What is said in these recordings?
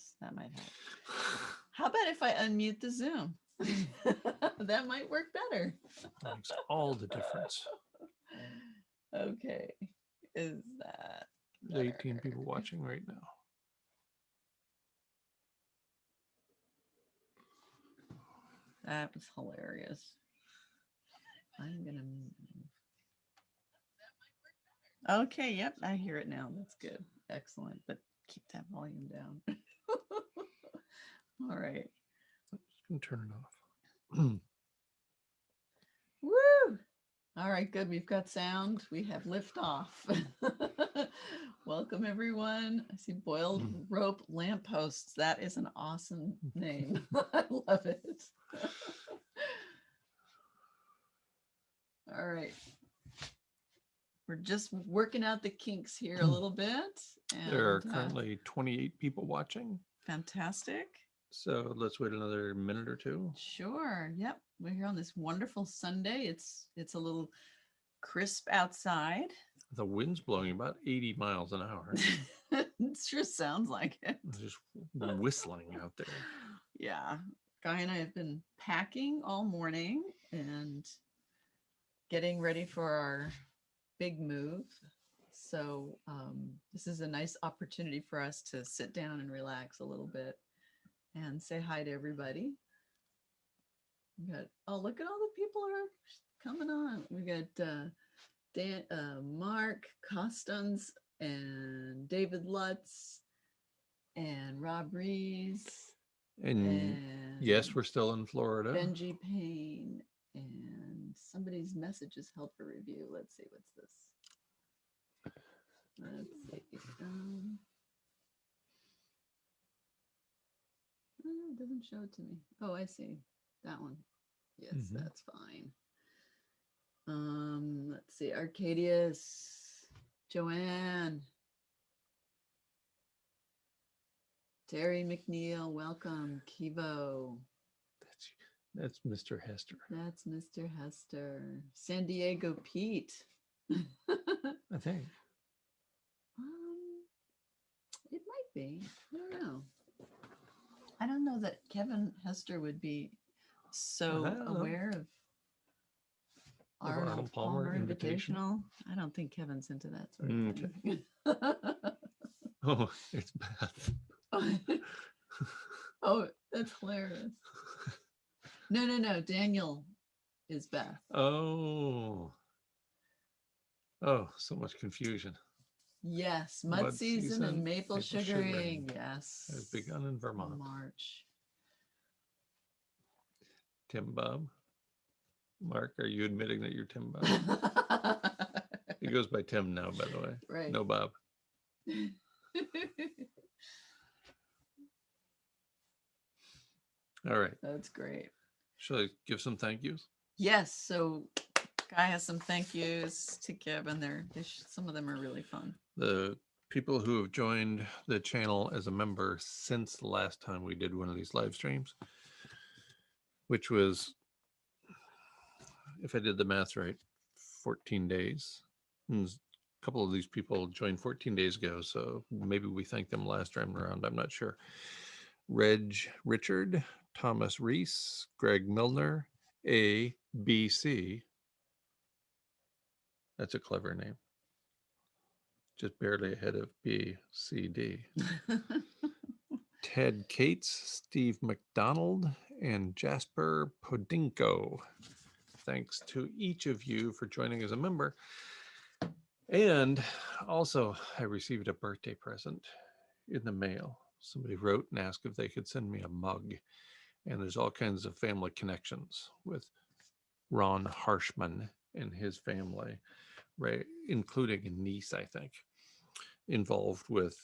Yes, that might help. How about if I unmute the Zoom? That might work better. That makes all the difference. Okay. Is that There's better? 18 people watching right now. That was hilarious. I'm gonna. Okay, yep, I hear it now. That's good. Excellent. But keep that volume down. All right. Just gonna turn it off. Woo! All right, good. We've got sound. We have liftoff. Welcome, everyone. I see boiled rope lampposts. That is an awesome name. I love it. All right. We're just working out the kinks here a little bit. And, There are currently 28 people watching. Fantastic. So let's wait another minute or two. Sure. Yep. We're here on this wonderful Sunday. It's a little crisp outside. The wind's blowing about 80 miles an hour. It sure sounds like it. It's just whistling out there. Yeah. Guy and I have been packing all morning and getting ready for our big move. So this is a nice opportunity for us to sit down and relax a little bit and say hi to everybody. We got, oh, look at all the people who are coming on. We got Dan, Mark Costons and David Lutz and Rob Rees. And yes, we're still in Florida. Benji Payne, and somebody's message is held for review. Let's see, what's this? Let's see. Oh, it doesn't show it to me. Oh, I see. That one. Yes, that's fine. Let's see. Arcadius, Joanne, Terry McNeil, welcome. Kivo. That's Mr. Hester. That's Mr. Hester. San Diego Pete. I think. It might be. I don't know. I don't know that Kevin Hester would be so aware of Arnold Palmer Invitational. I don't think Kevin's into that sort of thing. Oh, it's Beth. Oh, that's hilarious. No. Daniel is Beth. Oh, so much confusion. Yes, mud season and maple sugaring. Yes. Has begun in Vermont. March. Tim Bob. Mark, are you admitting that you're Tim Bob? He goes by Tim now, by the way. Right. No Bob. All right. That's great. Shall I give some thank yous? Yes. So Guy has some thank yous to give, and some of them are really fun. The people who have joined the channel as a member since the last time we did one of these live streams, which was, if I did the math right, 14 days. And a couple of these people joined 14 days ago, so maybe we thanked them last time around. I'm not sure. Reg Richard, Thomas Reese, Greg Milner, A, B, C. That's a clever name. Just barely ahead of B, C, D. Ted Cates, Steve McDonald, and Jasper Podinko. Thanks to each of you for joining as a member. And also, I received a birthday present in the mail. Somebody wrote and asked if they could send me a mug. And there's all kinds of family connections with Ron Harshman and his family, right, including a niece, I think, involved with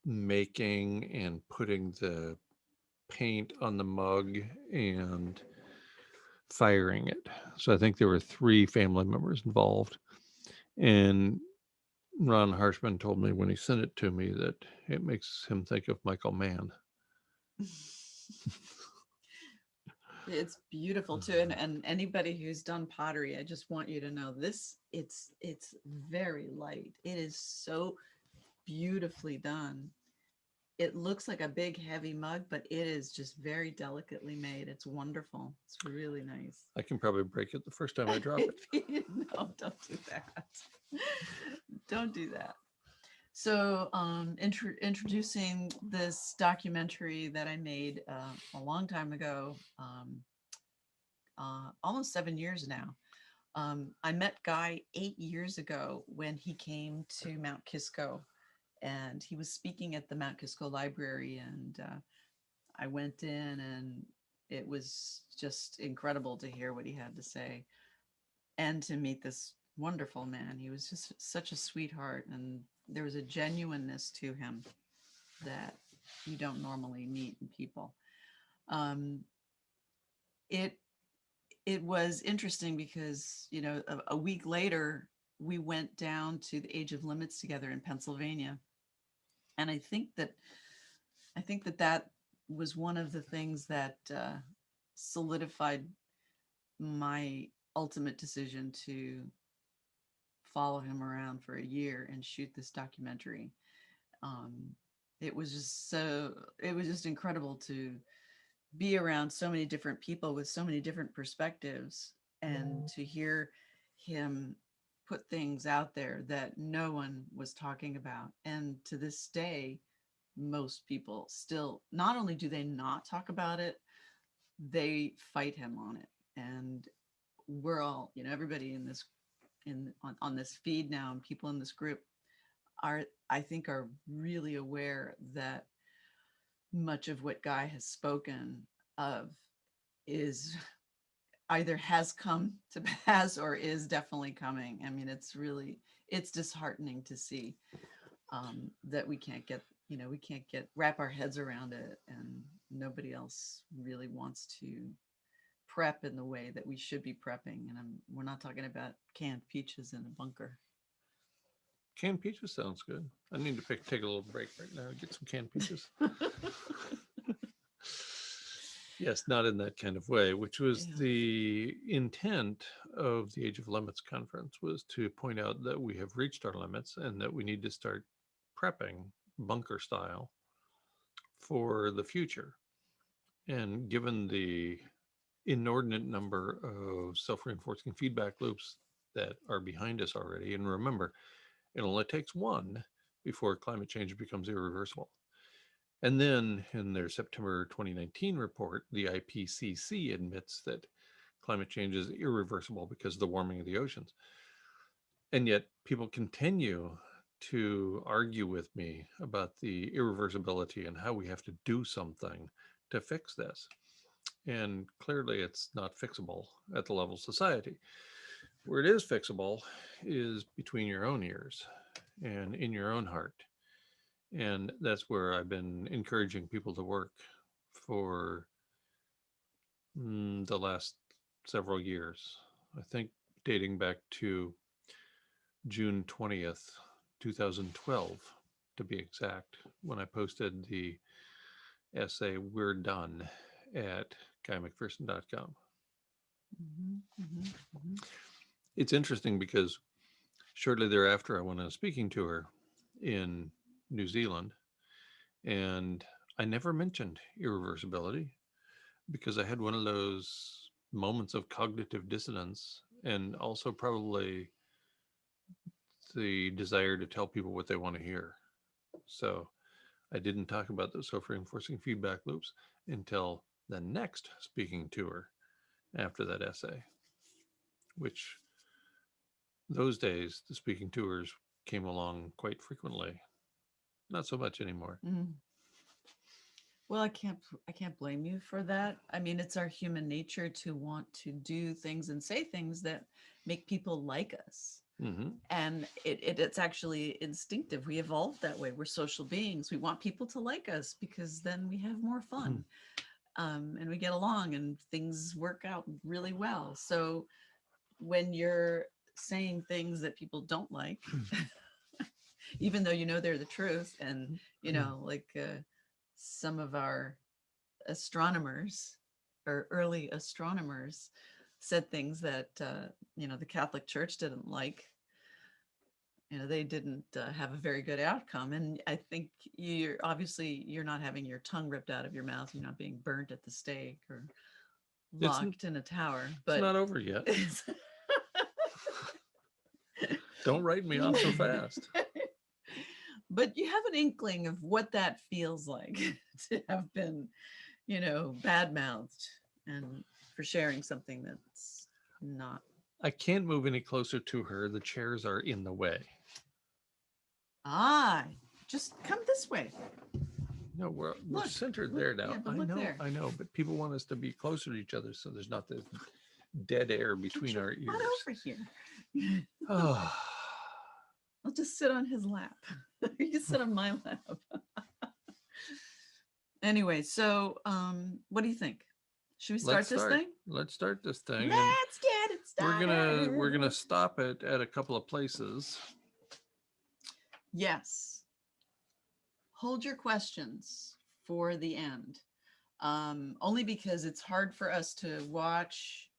making and putting the paint on the mug and firing it. So I think there were 3 family members involved. And Ron Harshman told me when he sent it to me that it makes him think of Michael Mann. It's beautiful too, and anybody who's done pottery, I just want you to know this. It's very light. It is so beautifully done. it looks like a big heavy mug, but it is just very delicately made. It's wonderful. It's really nice. I can probably break it the first time I drop it. No, don't do that. Don't do that. So, introducing this documentary that I made a long time ago, almost 7 years now. I met Guy 8 years ago when he came to Mount Kisco, and he was speaking at the Mount Kisco Library, and I went in, and it was just incredible to hear what he had to say and to meet this wonderful man. He was just such a sweetheart, and there was a genuineness to him that you don't normally meet in people. Um, it it was interesting because a week later we went down to the Age of Limits together in Pennsylvania, and I think that was one of the things that solidified my ultimate decision to follow him around for a year and shoot this documentary. Um, it was just incredible to be around so many different people with so many different perspectives and to hear him put things out there that no one was talking about. And to this day, most people still, not only do they not talk about it, they fight him on it. And we're all, everybody in this on this feed now, and people in this group are, I think, are really aware that much of what Guy has spoken of is either has come to pass or is definitely coming. I mean, it's disheartening to see that we can't wrap our heads around it, and nobody else really wants to prep in the way that we should be prepping. And we're not talking about canned peaches in a bunker. Canned peaches sounds good. I need to take a little break right now and get some canned peaches. Yes, not in that kind of way, which was Yeah. the intent of the Age of Limits conference, was to point out that we have reached our limits and that we need to start prepping bunker style for the future. And given the inordinate number of self-reinforcing feedback loops that are behind us already, and remember, it only takes one before climate change becomes irreversible. And then in their September 2019 report, the IPCC admits that climate change is irreversible because of the warming of the oceans. And yet people continue to argue with me about the irreversibility and how we have to do something to fix this. And clearly it's not fixable at the level of society. Where it is fixable is between your own ears and in your own heart. And that's where I've been encouraging people to work for the last several years. I think dating back to June 20th, 2012, to be exact, when I posted the essay We're Done at GuyMcPherson.com. Mm-hmm, mm-hmm, mm-hmm. It's interesting because shortly thereafter, I went on a speaking tour in New Zealand, and I never mentioned irreversibility because I had one of those moments of cognitive dissonance, and also probably the desire to tell people what they want to hear. So I didn't talk about those self-reinforcing feedback loops until the next speaking tour after that essay, which those days the speaking tours came along quite frequently. Not so much anymore. Mm. Well, I can't blame you for that. I mean, it's our human nature to want to do things and say things that make people like us. Mm-hmm. And it's actually instinctive. We evolved that way. We're social beings. We want people to like us because then we have more fun, and we get along, and things work out really well. So when you're saying things that people don't like, even though they're the truth, and like some of our astronomers or early astronomers said things that the Catholic Church didn't like. they didn't have a very good outcome. And I think you're not having your tongue ripped out of your mouth. You're not being burnt at the stake or locked in a tower. It's But not over yet. Don't write me off so fast. But you have an inkling of what that feels like to have been, bad mouthed and for sharing something that's not. I can't move any closer to her. The chairs are in the way. Just come this way. No, we're centered there now. Yeah, I know, but people want us to be closer to each other so there's not this dead air between our ears. Not over here. Oh. I'll just sit on his lap. You can sit on my lap. Anyway, so what do you think? Should we start this thing? Let's start this thing. Let's get it started. We're gonna stop it at a couple of places. Yes. Hold your questions for the end. Only because it's hard for us to watch,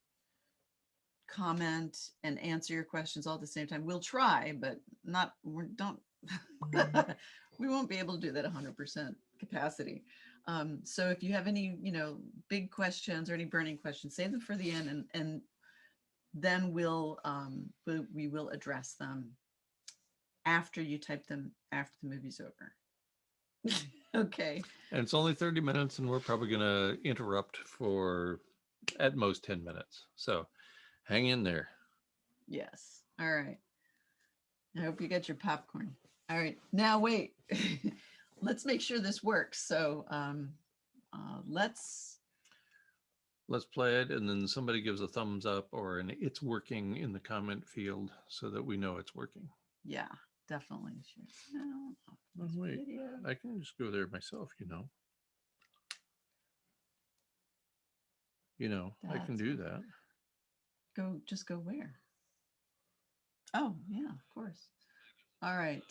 comment, and answer your questions all at the same time. We'll try, but we won't be able to do that 100% capacity. So if you have any, big questions or any burning questions, save them for the end, and then we will address them after you type them after the movie's over. Okay. And it's only 30 minutes, and we're probably going to interrupt for at most 10 minutes. So hang in there. Yes. All right. I hope you get your popcorn. All right. Now, wait. Let's make sure this works. So let's play it, and then somebody gives a thumbs up or an "it's working" in the comment field so that we know it's working. Yeah, definitely. No, wait, I can just go there myself, I can do that. Just go where? Oh, yeah, of course. All right.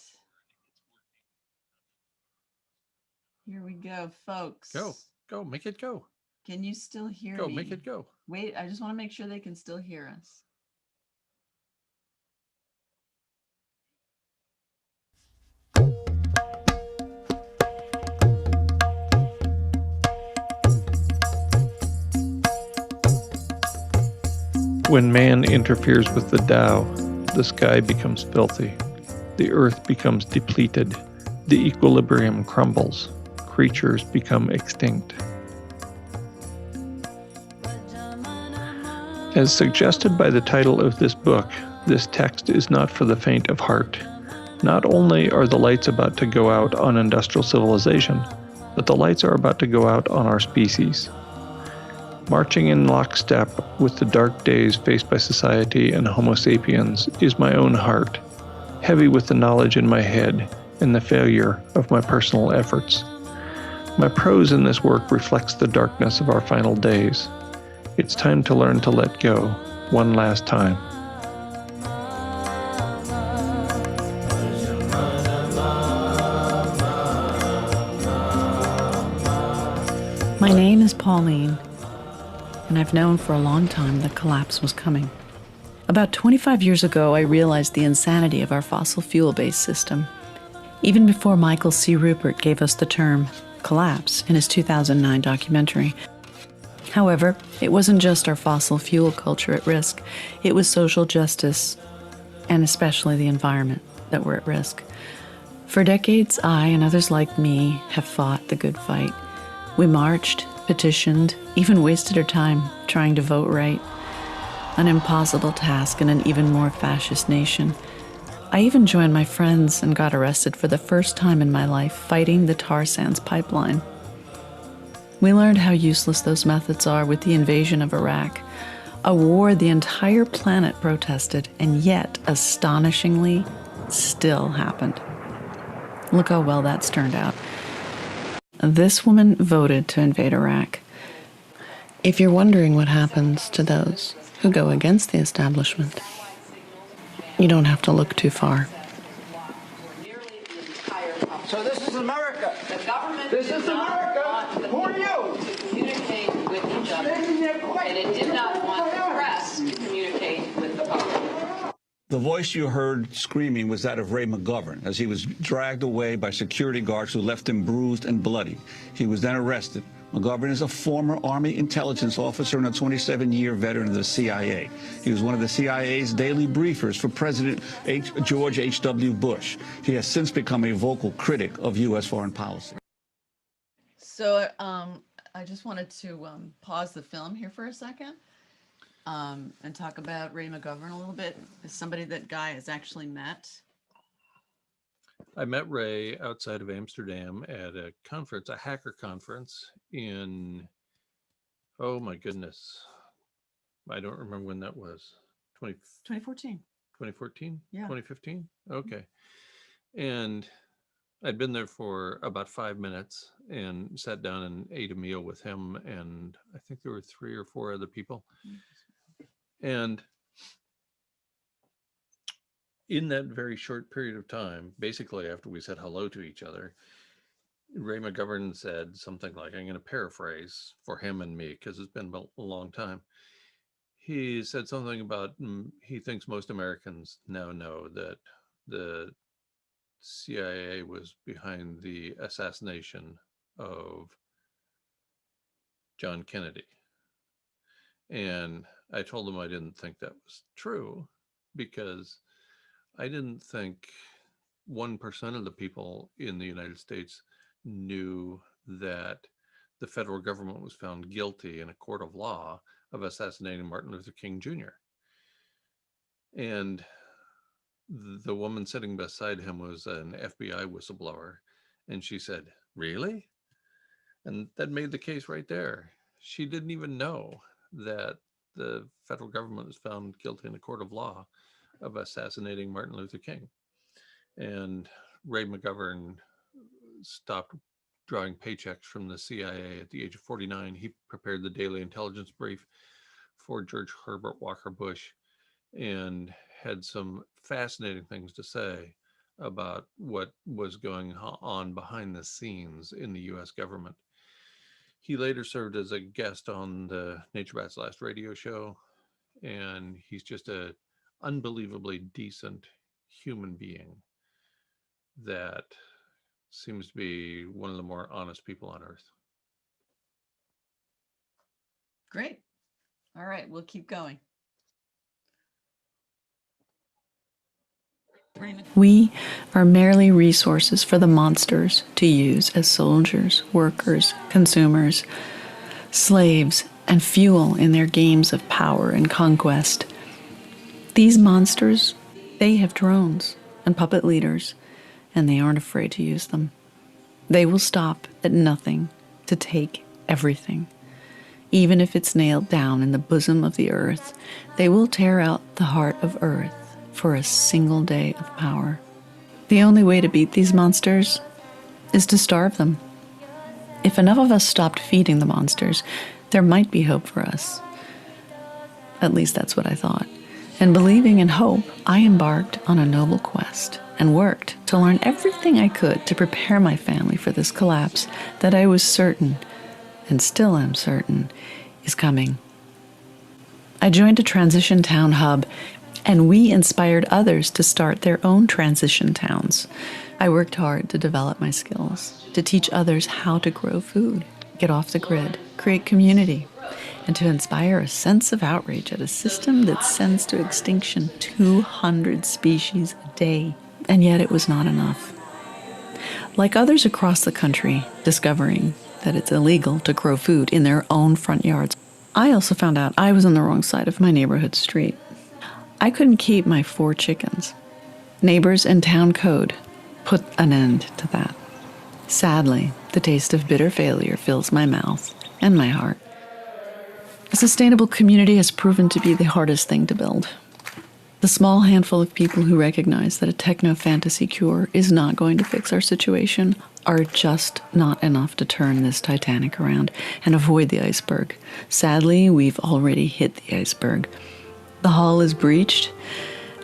Here we go, folks. Go, make it go. Can you still hear me? Go, make it go. Wait, I just want to make sure they can still hear us. When man interferes with the Tao, the sky becomes filthy, the earth becomes depleted, the equilibrium crumbles, creatures become extinct. As suggested by the title of this book, this text is not for the faint of heart. Not only are the lights about to go out on industrial civilization, but the lights are about to go out on our species. Marching in lockstep with the dark days faced by society and Homo sapiens is my own heart, heavy with the knowledge in my head and the failure of my personal efforts. My prose in this work reflects the darkness of our final days. It's time to learn to let go one last time. My name is Pauline, and I've known for a long time that collapse was coming. About 25 years ago, I realized the insanity of our fossil fuel-based system, even before Michael C. Rupert gave us the term collapse in his 2009 documentary. However, it wasn't just our fossil fuel culture at risk. It was social justice, and especially the environment, that were at risk. For decades, I and others like me have fought the good fight. We marched, petitioned, even wasted our time trying to vote right. An impossible task in an even more fascist nation. I even joined my friends and got arrested for the first time in my life fighting the tar sands pipeline. We learned how useless those methods are with the invasion of Iraq, a war the entire planet protested and yet, astonishingly, still happened. Look how well that's turned out. This woman voted to invade Iraq. If you're wondering what happens to those who go against the establishment, you don't have to look too far. So this is America. The government This did is not America. want the Who are people you? to communicate with each other, and it did not want the press to communicate with the public. The voice you heard screaming was that of Ray McGovern as he was dragged away by security guards who left him bruised and bloody. He was then arrested. McGovern is a former Army intelligence officer and a 27-year veteran of the CIA. He was one of the CIA's daily briefers for President George H.W. Bush. He has since become a vocal critic of U.S. foreign policy. So I just wanted to pause the film here for a second and talk about Ray McGovern a little bit. As somebody that Guy has actually met. I met Ray outside of Amsterdam at a conference, a hacker conference in, oh my goodness, I don't remember when that was. 2014. 2014? Yeah. 2015? Okay. And I'd been there for about 5 minutes and sat down and ate a meal with him. And I think there were 3 or 4 other people. And in that very short period of time, basically after we said hello to each other, Ray McGovern said something like, I'm going to paraphrase for him and me because it's been a long time. He said something about he thinks most Americans now know that the CIA was behind the assassination of John Kennedy. And I told him I didn't think that was true because I didn't think 1% of the people in the United States knew that the federal government was found guilty in a court of law of assassinating Martin Luther King Jr. And the woman sitting beside him was an FBI whistleblower. And she said, really? And that made the case right there. She didn't even know that the federal government was found guilty in a court of law of assassinating Martin Luther King. And Ray McGovern stopped drawing paychecks from the CIA at the age of 49. He prepared the daily intelligence brief for George Herbert Walker Bush and had some fascinating things to say about what was going on behind the scenes in the US government. He later served as a guest on the Nature Bat's Last radio show, and he's just an unbelievably decent human being that seems to be one of the more honest people on earth. Great. All right, we'll keep going. We are merely resources for the monsters to use as soldiers, workers, consumers, slaves, and fuel in their games of power and conquest. These monsters, they have drones and puppet leaders, and they aren't afraid to use them. They will stop at nothing to take everything. Even if it's nailed down in the bosom of the earth, they will tear out the heart of earth for a single day of power. The only way to beat these monsters is to starve them. If enough of us stopped feeding the monsters, there might be hope for us. At least that's what I thought. And believing in hope, I embarked on a noble quest and worked to learn everything I could to prepare my family for this collapse that I was certain, and still am certain, is coming. I joined a transition town hub, and we inspired others to start their own transition towns. I worked hard to develop my skills, to teach others how to grow food, get off the grid, create community, and to inspire a sense of outrage at a system that sends to extinction 200 species a day. And yet it was not enough. Like others across the country discovering that it's illegal to grow food in their own front yards, I also found out I was on the wrong side of my neighborhood street. I couldn't keep my 4 chickens. Neighbors and town code put an end to that. Sadly, the taste of bitter failure fills my mouth and my heart. A sustainable community has proven to be the hardest thing to build. The small handful of people who recognize that a techno-fantasy cure is not going to fix our situation are just not enough to turn this Titanic around and avoid the iceberg. Sadly, we've already hit the iceberg. The hull is breached,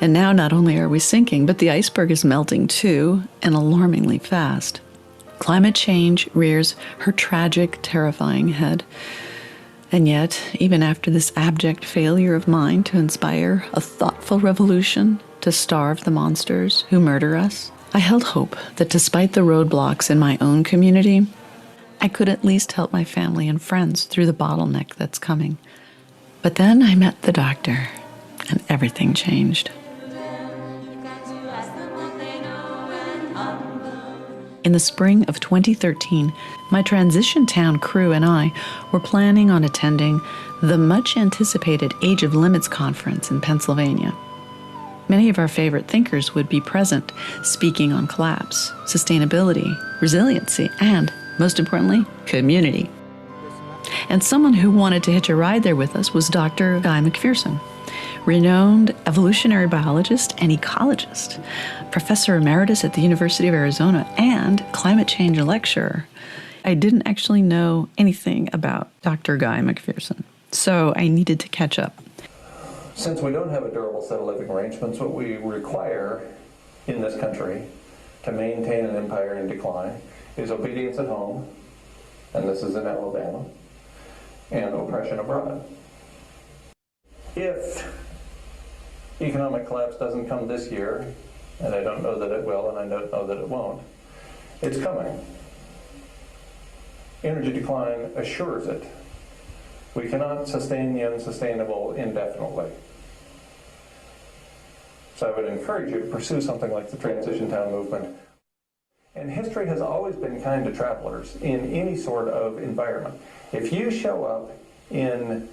and now not only are we sinking, but the iceberg is melting too, and alarmingly fast. Climate change rears her tragic, terrifying head. And yet, even after this abject failure of mine to inspire a thoughtful revolution to starve the monsters who murder us, I held hope that despite the roadblocks in my own community, I could at least help my family and friends through the bottleneck that's coming. But then I met the doctor, and everything changed. In the spring of 2013, my transition town crew and I were planning on attending the much-anticipated Age of Limits conference in Pennsylvania. Many of our favorite thinkers would be present, speaking on collapse, sustainability, resiliency, and, most importantly, community. And someone who wanted to hitch a ride there with us was Dr. Guy McPherson, renowned evolutionary biologist and ecologist, professor emeritus at the University of Arizona, and climate change lecturer. I didn't actually know anything about Dr. Guy McPherson, so I needed to catch up. Since we don't have a durable set of living arrangements, what we require in this country to maintain an empire in decline is obedience at home, and this is in Alabama, and oppression abroad. If economic collapse doesn't come this year, and I don't know that it will, and I don't know that it won't, it's coming. Energy decline assures it. We cannot sustain the unsustainable indefinitely. So I would encourage you to pursue something like the Transition Town movement. And history has always been kind to travelers in any sort of environment. If you show up in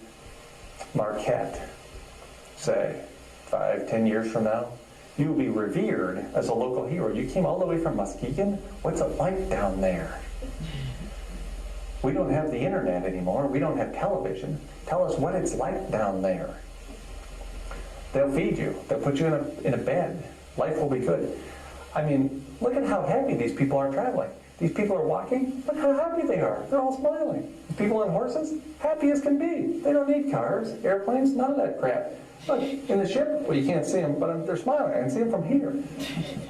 Marquette, say, 5-10 years from now, you will be revered as a local hero. You came all the way from Muskegon? What's it like down there? We don't have the internet anymore. We don't have television. Tell us what it's like down there. They'll feed you. They'll put you in a bed. Life will be good. I mean, look at how happy these people are traveling. These people are walking. Look how happy they are. They're all smiling. The people on horses, happy as can be. They don't need cars, airplanes, none of that crap. Look, in the ship, well, you can't see them, but they're smiling. I can see them from here.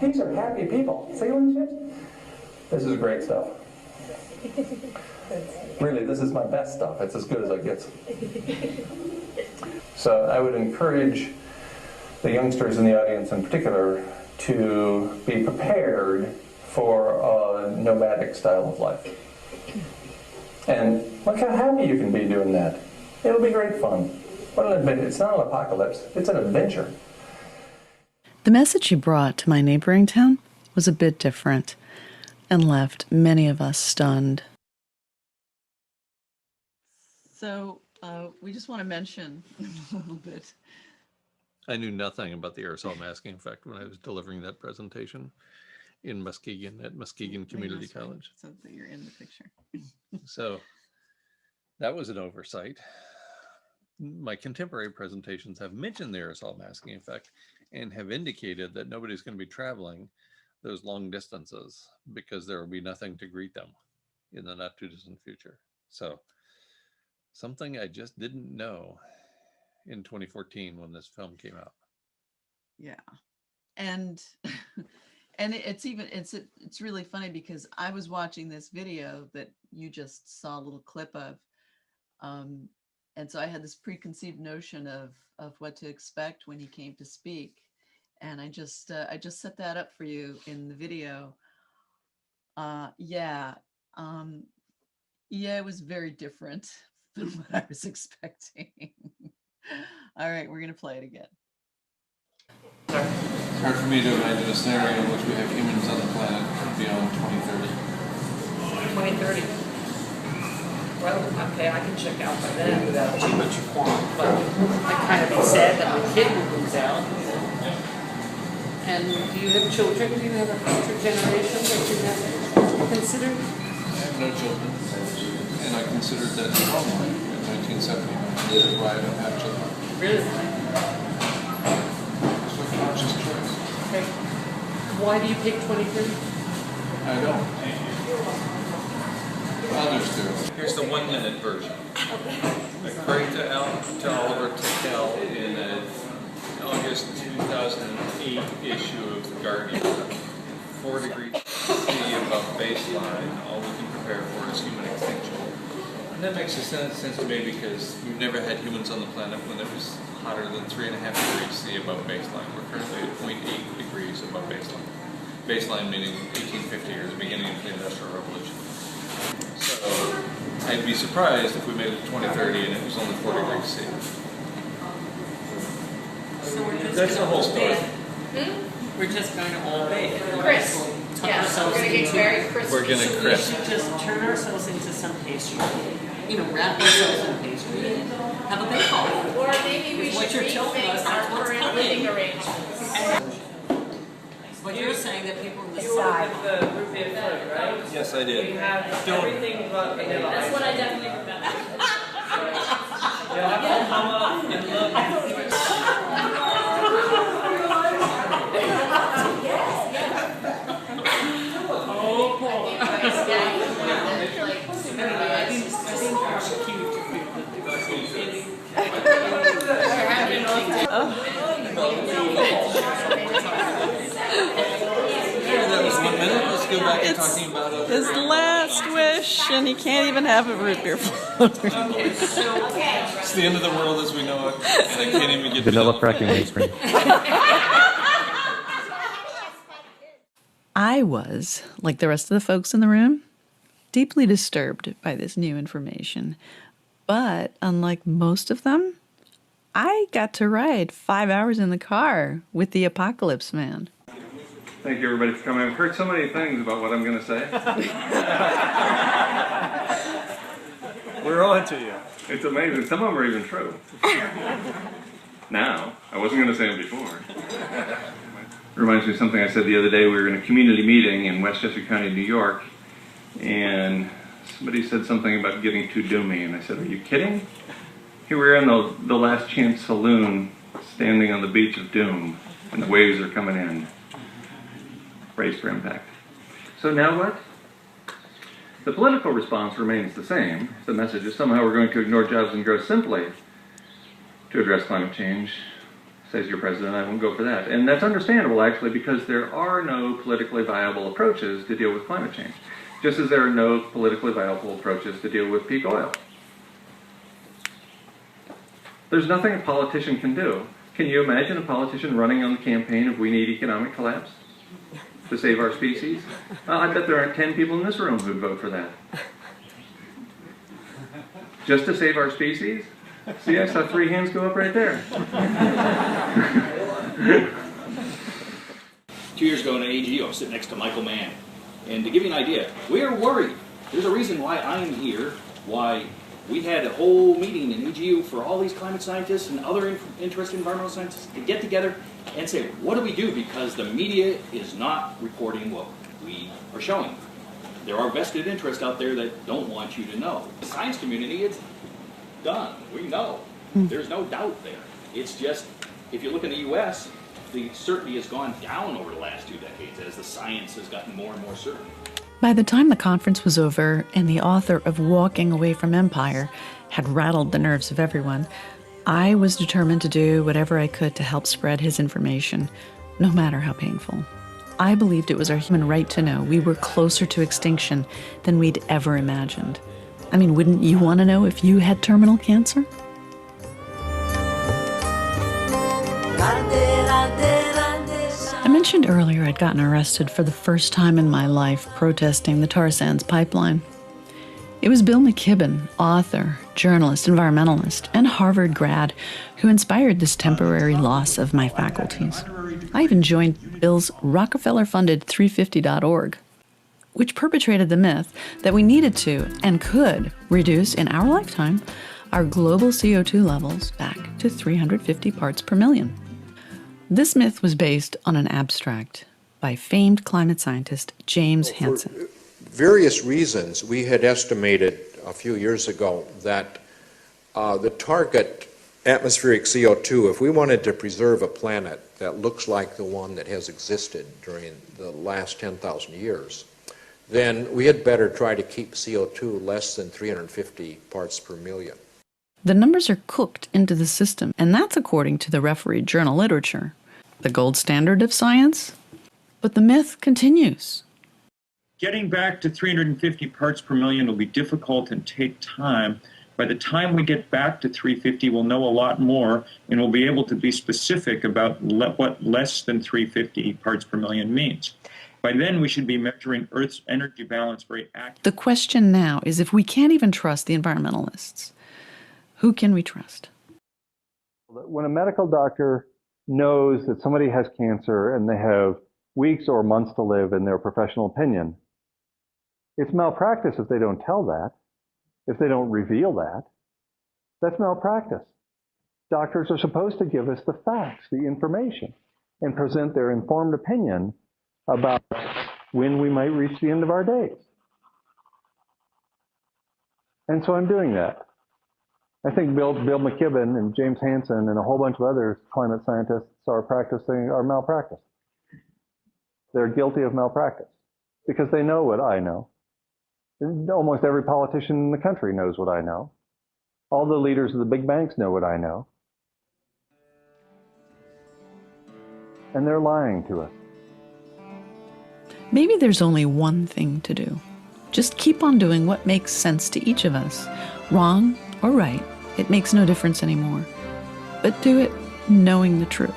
These are happy people. Sailing ships? This is great stuff. Really, this is my best stuff. It's as good as it gets. So I would encourage the youngsters in the audience in particular to be prepared for a nomadic style of life. And look how happy you can be doing that. It'll be great fun. What an adventure. It's not an apocalypse, it's an adventure. The message he brought to my neighboring town was a bit different and left many of us stunned. So we just want to mention a little bit. I knew nothing about the aerosol masking effect when I was delivering that presentation in Muskegon at Muskegon Community College. So that you're in the picture. So that was an oversight. My contemporary presentations have mentioned the aerosol masking effect and have indicated that nobody's going to be traveling those long distances because there will be nothing to greet them in the not too distant future. So something I just didn't know in 2014 when this film came out. Yeah. And it's really funny because I was watching this video that you just saw a little clip of. And so I had this preconceived notion of what to expect when he came to speak. And I just set that up for you in the video. Yeah, it was very different than what I was expecting. All right, we're gonna play it again. It's hard for me to imagine a scenario in which we have humans on the planet beyond 2030. 2030. Well, okay, I can check out by then without too much qualm, but I'd kind of be sad that my kid will lose out. And do you have children? Do you have a future generation that you have considered? I have no children, and I considered that wrong in 1979. This is why I don't have children. Really? It's a conscious choice. Okay. Why do you pick 2030? I don't. Others do. Here's the 1-minute version. According to Oliver Tickell in an August 2008 issue of The Guardian, 4 degrees C above baseline, all we can prepare for is human extinction. That makes sense to me because we've never had humans on the planet when it was hotter than 3.5 degrees C above baseline. We're currently at 0.8 degrees above baseline. Baseline meaning 1850 or the beginning of the Industrial Revolution. So I'd be surprised if we made it to 2030 and it was only 4 degrees C. So we're just That's the whole story. We're just going to obey it. Chris. Yes, we're going to get very crispy. We're going to We crisp. should just turn ourselves into some pastry. You know, wrap ourselves in pastry and have a bake off. Or maybe we What should you're telling rethink us, our that's what's current coming. living arrangements. But you're saying that people in the You side. ordered the root beer float, right? Yes, I did. You have everything but vanilla. That's what I definitely remember. You'll have to come up and look. Oh, boy. That was 1 minute. Let's go back to talking about His last wish, and he can't even have a root beer float. It's the end of the world as we know it, and I can't even get Vanilla fracking ice cream. I was, like the rest of the folks in the room, deeply disturbed by this new information. But unlike most of them, I got to ride 5 hours in the car with the Apocalypse Man. Thank you, everybody, for coming. I've heard so many things about what I'm going to say. We're on to you. It's amazing. Some of them are even true. Now, I wasn't going to say them before. Reminds me of something I said the other day. We were in a community meeting in Westchester County, New York, and somebody said something about getting too doomy, and I said, "Are you kidding?" Here we are in the Last Chance Saloon, standing on the beach of doom, and the waves are coming in. Brace for impact. So now what? The political response remains the same. The message is somehow we're going to ignore jobs and growth simply to address climate change. Says your president, I won't go for that. And that's understandable, actually, because there are no politically viable approaches to deal with climate change, just as there are no politically viable approaches to deal with peak oil. There's nothing a politician can do. Can you imagine a politician running on the campaign of "We need economic collapse to save our species"? I bet there aren't 10 people in this room who'd vote for that. Just to save our species? See, I saw 3 hands go up right there. 2 years ago in an AGO, I was sitting next to Michael Mann. And to give you an idea, we are worried. There's a reason why I'm here, why we had a whole meeting in AGO for all these climate scientists and other interested environmental scientists to get together and say, what do we do? Because the media is not reporting what we are showing. There are vested interests out there that don't want you to know. The science community is done. We know. There's no doubt there. It's just, if you look in the U.S., the certainty has gone down over the last 2 decades as the science has gotten more and more certain. By the time the conference was over and the author of Walking Away from Empire had rattled the nerves of everyone, I was determined to do whatever I could to help spread his information, no matter how painful. I believed it was our human right to know we were closer to extinction than we'd ever imagined. I mean, wouldn't you want to know if you had terminal cancer? I mentioned earlier I'd gotten arrested for the first time in my life protesting the tar sands pipeline. It was Bill McKibben, author, journalist, environmentalist, and Harvard grad, who inspired this temporary loss of my faculties. I even joined Bill's Rockefeller-funded 350.org, which perpetrated the myth that we needed to and could reduce in our lifetime our global CO2 levels back to 350 parts per million. This myth was based on an abstract by famed climate scientist James Hansen. For various reasons, we had estimated a few years ago that the target atmospheric CO2, if we wanted to preserve a planet that looks like the one that has existed during the last 10,000 years, then we had better try to keep CO2 less than 350 parts per million. The numbers are cooked into the system, and that's according to the refereed journal literature, the gold standard of science. But the myth continues. Getting back to 350 parts per million will be difficult and take time. By the time we get back to 350, we'll know a lot more, and we'll be able to be specific about what less than 350 parts per million means. By then, we should be measuring Earth's energy balance very accurately. The question now is, if we can't even trust the environmentalists, who can we trust? When a medical doctor knows that somebody has cancer and they have weeks or months to live in their professional opinion, it's malpractice if they don't tell that, if they don't reveal that. That's malpractice. Doctors are supposed to give us the facts, the information, and present their informed opinion about when we might reach the end of our days. And so I'm doing that. I think Bill McKibben and James Hansen and a whole bunch of other climate scientists are malpractice. They're guilty of malpractice because they know what I know. Almost every politician in the country knows what I know. All the leaders of the big banks know what I know. And they're lying to us. Maybe there's only one thing to do. Just keep on doing what makes sense to each of us. Wrong or right, it makes no difference anymore. But do it knowing the truth.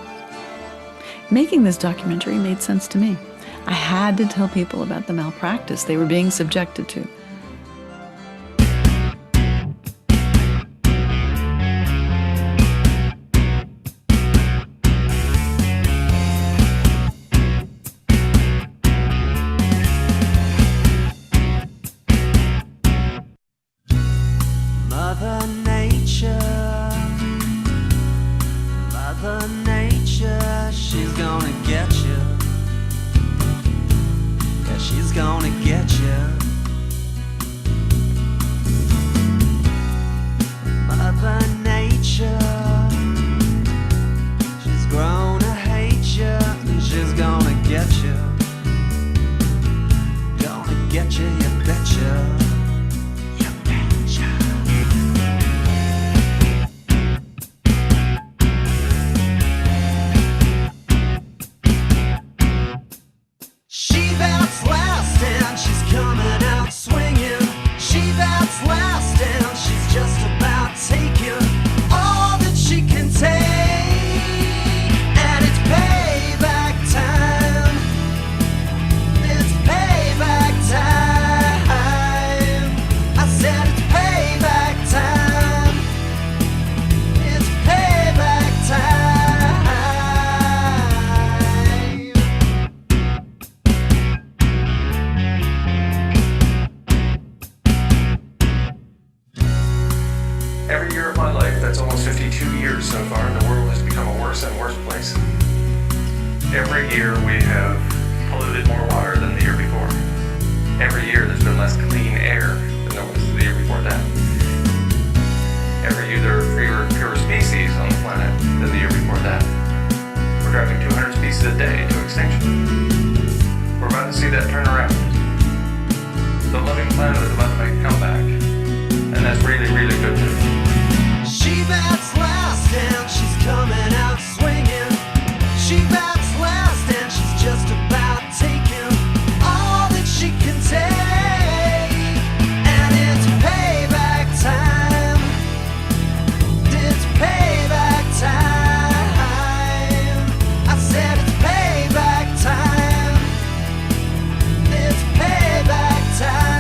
Making this documentary made sense to me. I had to tell people about the malpractice they were being subjected to. Mother Nature, she's gonna get you. Yeah, she's gonna get you. Mother Nature, she's grown to hate you, and she's gonna get you. Gonna get you, you betcha. Every year of my life, that's almost 52 years so far, the world has become a worse and worse place. Every year we have polluted more water than the year before. Every year there's been less clean air than there was the year before that. Every year there are fewer species on the planet than the year before that. We're driving 200 species a day into extinction. We're about to see that turn around. The living planet is about to make a comeback. And that's really, really good news. She bats last and she's coming out swinging. She bats last and she's just about taking all that she can take. And it's payback time. It's payback time. I said it's payback time. It's payback time.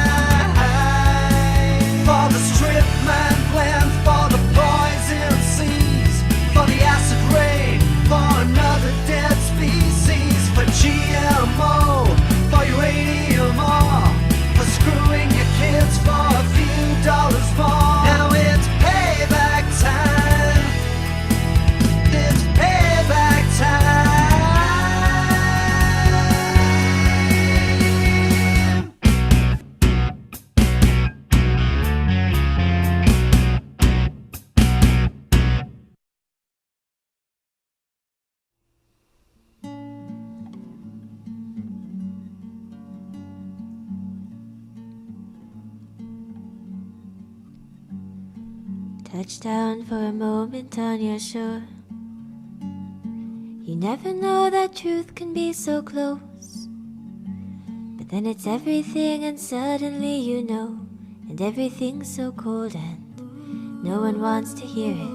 For the strip mine plan, for the poison seas, for the acid rain, for another dead species, for GMO, for uranium ore, for screwing your kids for a few dollars more. Now it's payback time. It's payback time. Touchdown for a moment on your shore. You never know that truth can be so close, but But then it's everything and suddenly you know, and everything's so cold and no one wants to hear it.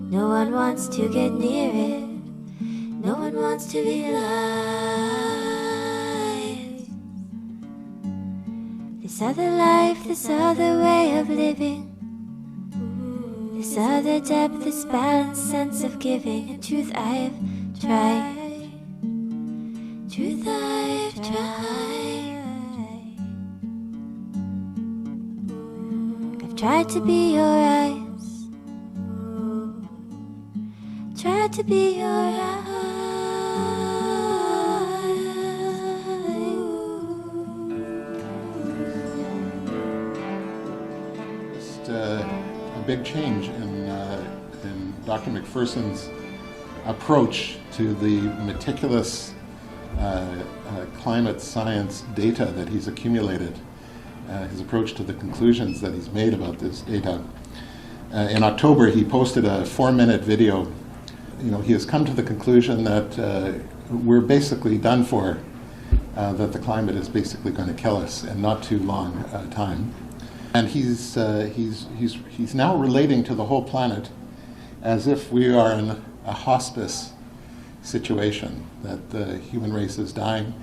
No one wants to get near it. No one wants to be alive. This other life, this other way of living, this other depth, this balanced sense of giving. And truth I've tried, truth I've tried. I've tried to be your eyes, tried to be your eyes. Just a big change in Dr. McPherson's approach to the meticulous climate science data that he's accumulated, his approach to the conclusions that he's made about this data. In October, he posted a 4-minute video. You know, he has come to the conclusion that we're basically done for, that the climate is basically going to kill us in not too long time. And he's now relating to the whole planet as if we are in a hospice situation, that the human race is dying,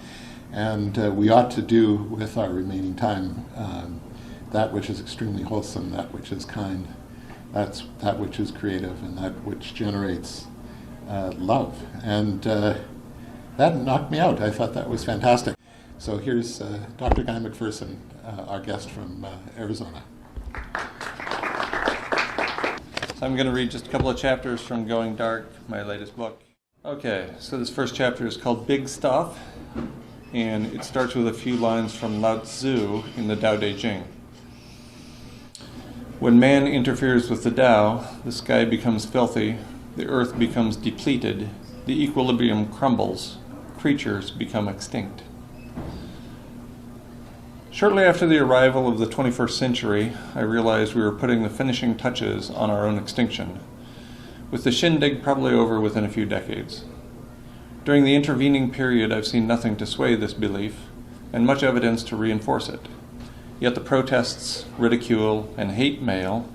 and we ought to do with our remaining time that which is extremely wholesome, that which is kind, that which is creative, and that which generates love. And that knocked me out. I thought that was fantastic. So here's Dr. Guy McPherson, our guest from Arizona. So I'm going to read just a couple of chapters from Going Dark, my latest book. Okay, so this first chapter is called Big Stuff, and it starts with a few lines from Lao Tzu in the Tao Te Ching. When man interferes with the Tao, the sky becomes filthy, the earth becomes depleted, the equilibrium crumbles, creatures become extinct. Shortly after the arrival of the 21st century, I realized we were putting the finishing touches on our own extinction, with the shindig probably over within a few decades. During the intervening period, I've seen nothing to sway this belief, and much evidence to reinforce it. Yet the protests, ridicule, and hate mail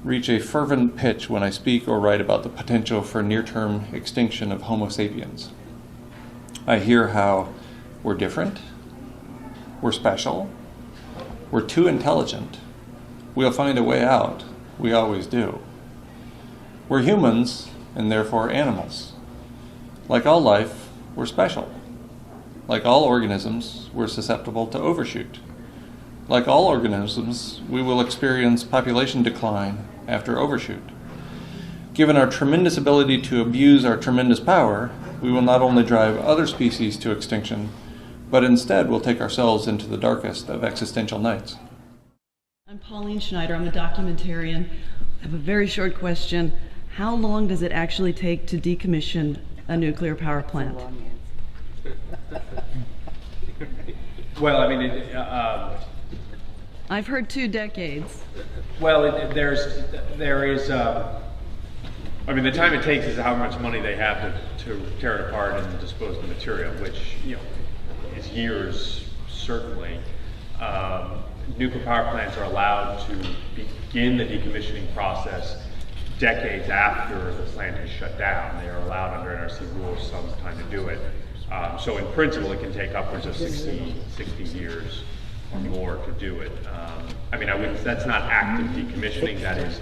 reach a fervent pitch when I speak or write about the potential for near-term extinction of Homo sapiens. I hear how we're different, we're special, we're too intelligent, we'll find a way out, we always do. We're humans, and therefore animals. Like all life, we're special. Like all organisms, we're susceptible to overshoot. Like all organisms, we will experience population decline after overshoot. Given our tremendous ability to abuse our tremendous power, we will not only drive other species to extinction, but instead will take ourselves into the darkest of existential nights. I'm Pauline Schneider. I'm a documentarian. I have a very short question. How long does it actually take to decommission a nuclear power plant? Well, I mean, I've heard 2 decades. well, there is. I mean, the time it takes is how much money they have to tear it apart and dispose of the material, which is years certainly. Nuclear power plants are allowed to begin the decommissioning process decades after the plant is shut down. They are allowed under NRC rules some time to do it. So in principle, it can take upwards of 60 years or more to do it. I mean, that's not active decommissioning. That is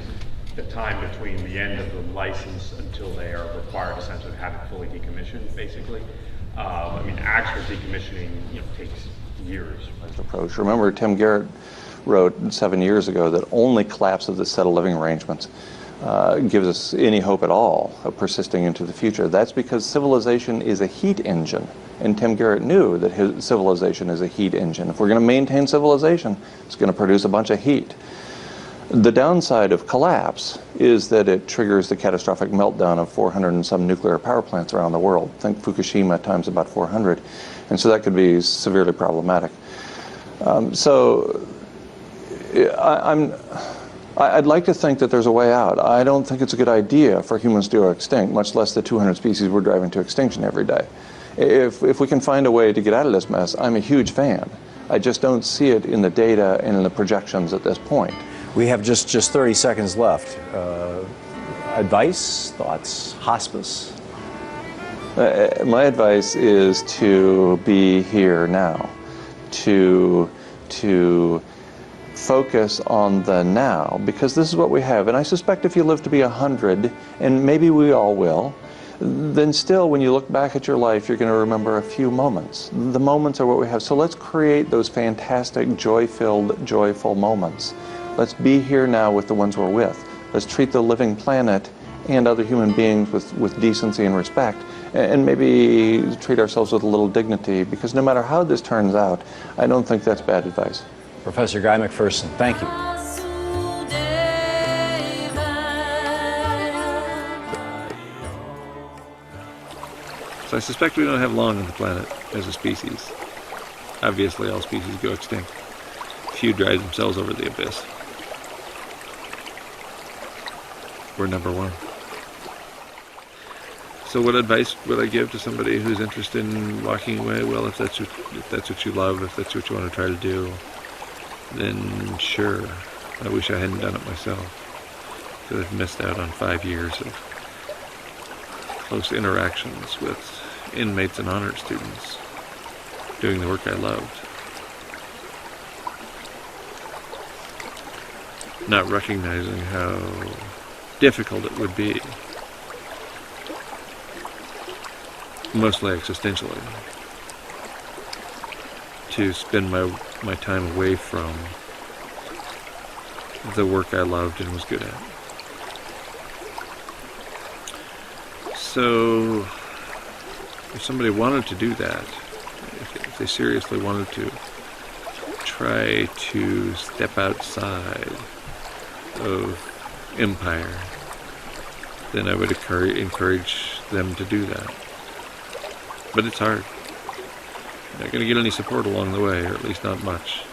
the time between the end of the license until they are required essentially to have it fully decommissioned, basically. I mean, actual decommissioning takes years. Approach. Remember, Tim Garrett wrote 7 years ago that only collapse of the set of living arrangements gives us any hope at all of persisting into the future. That's because civilization is a heat engine, and Tim Garrett knew that his civilization is a heat engine. If we're going to maintain civilization, it's going to produce a bunch of heat. The downside of collapse is that it triggers the catastrophic meltdown of 400 and some nuclear power plants around the world. Think Fukushima times about 400. And so that could be severely problematic. I'd like to think that there's a way out. I don't think it's a good idea for humans to go extinct, much less the 200 species we're driving to extinction every day. If we can find a way to get out of this mess, I'm a huge fan. I just don't see it in the data and in the projections at this point. We have just 30 seconds left. Advice, thoughts, hospice? My advice is to be here now, to focus on the now, because this is what we have. And I suspect if you live to be 100, and maybe we all will, then still when you look back at your life, you're going to remember a few moments. The moments are what we have. So let's create those fantastic, joy-filled, joyful moments. Let's be here now with the ones we're with. Let's treat the living planet and other human beings with decency and respect, and maybe treat ourselves with a little dignity, because no matter how this turns out, I don't think that's bad advice. Professor Guy McPherson, thank you. So I suspect we don't have long on the planet as a species. Obviously, all species go extinct. Few drive themselves over the abyss. We're number one. So what advice would I give to somebody who's interested in walking away? Well, if that's what you love, if that's what you want to try to do, then sure. I wish I hadn't done it myself, because I've missed out on 5 years of close interactions with inmates and honor students doing the work I loved. Not recognizing how difficult it would be, mostly existentially, to spend my time away from the work I loved and was good at. So if somebody wanted to do that, if they seriously wanted to try to step outside of empire, then I would encourage them to do that. But it's hard. You're not going to get any support along the way, or at least not much.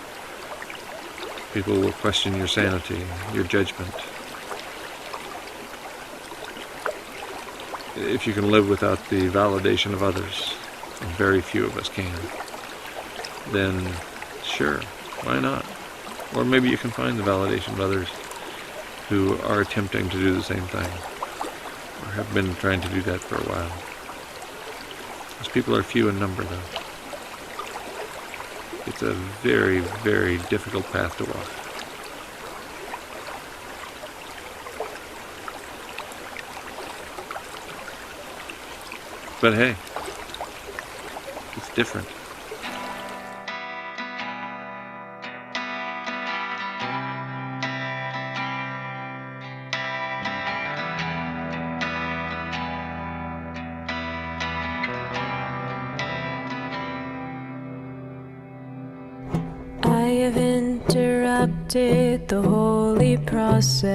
People will question your sanity, your judgment. If you can live without the validation of others, and very few of us can, then sure, why not? Or maybe you can find the validation of others who are attempting to do the same thing, or have been trying to do that for a while. Those people are few in number, though. It's a very, very difficult path to walk. But hey, it's different. I have interrupted the holy process,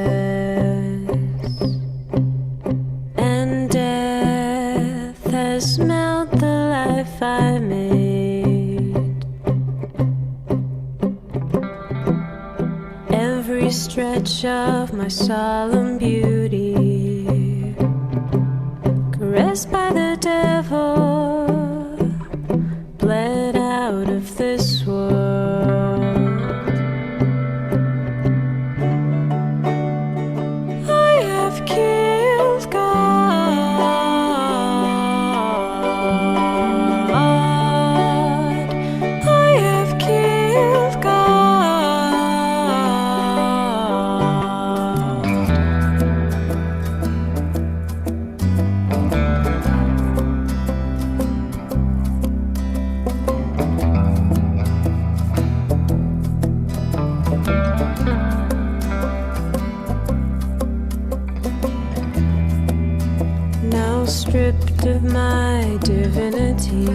and death has smelled the life I made. Every stretch of my solemn beauty, caressed by the devil, bled out of this world. I have killed God. I have killed Now stripped of my divinity,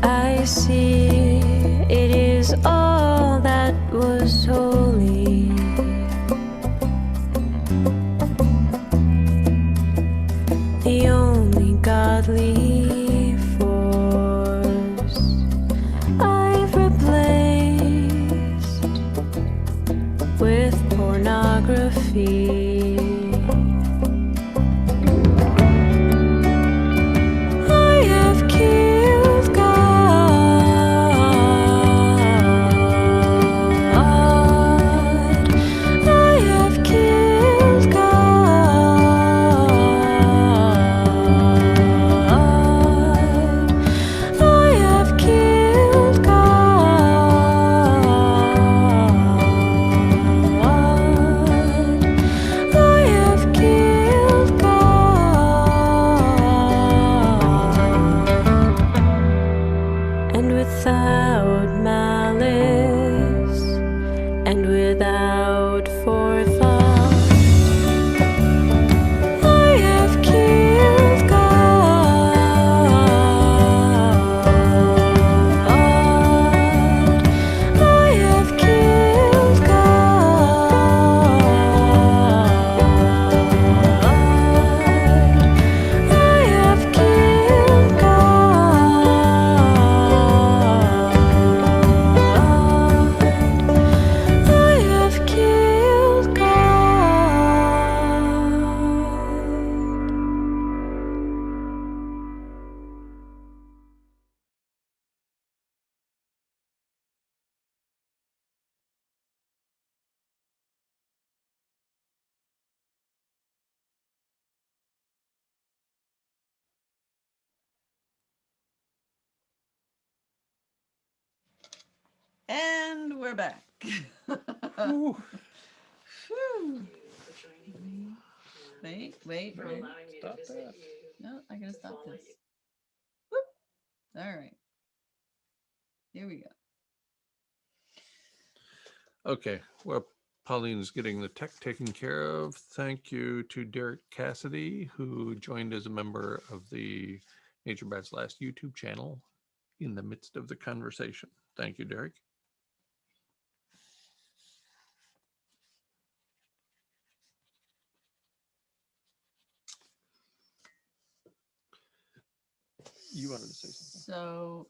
I see it is all that was holy. The only godly force I've replaced with pornography. and without malice, and without forethought. I have killed God. I have killed God. I have killed God. I have killed God. And we're back. Ooh. Whew. Wait. Stop that. No, I gotta stop this. Whoop. All right. Here we go. Okay, well, Pauline's getting the tech taken care of. Thank you to Derek Cassidy, who joined as a member of the Nature Bats Last YouTube channel in the midst of the conversation. Thank you, Derek. You wanted to say something. So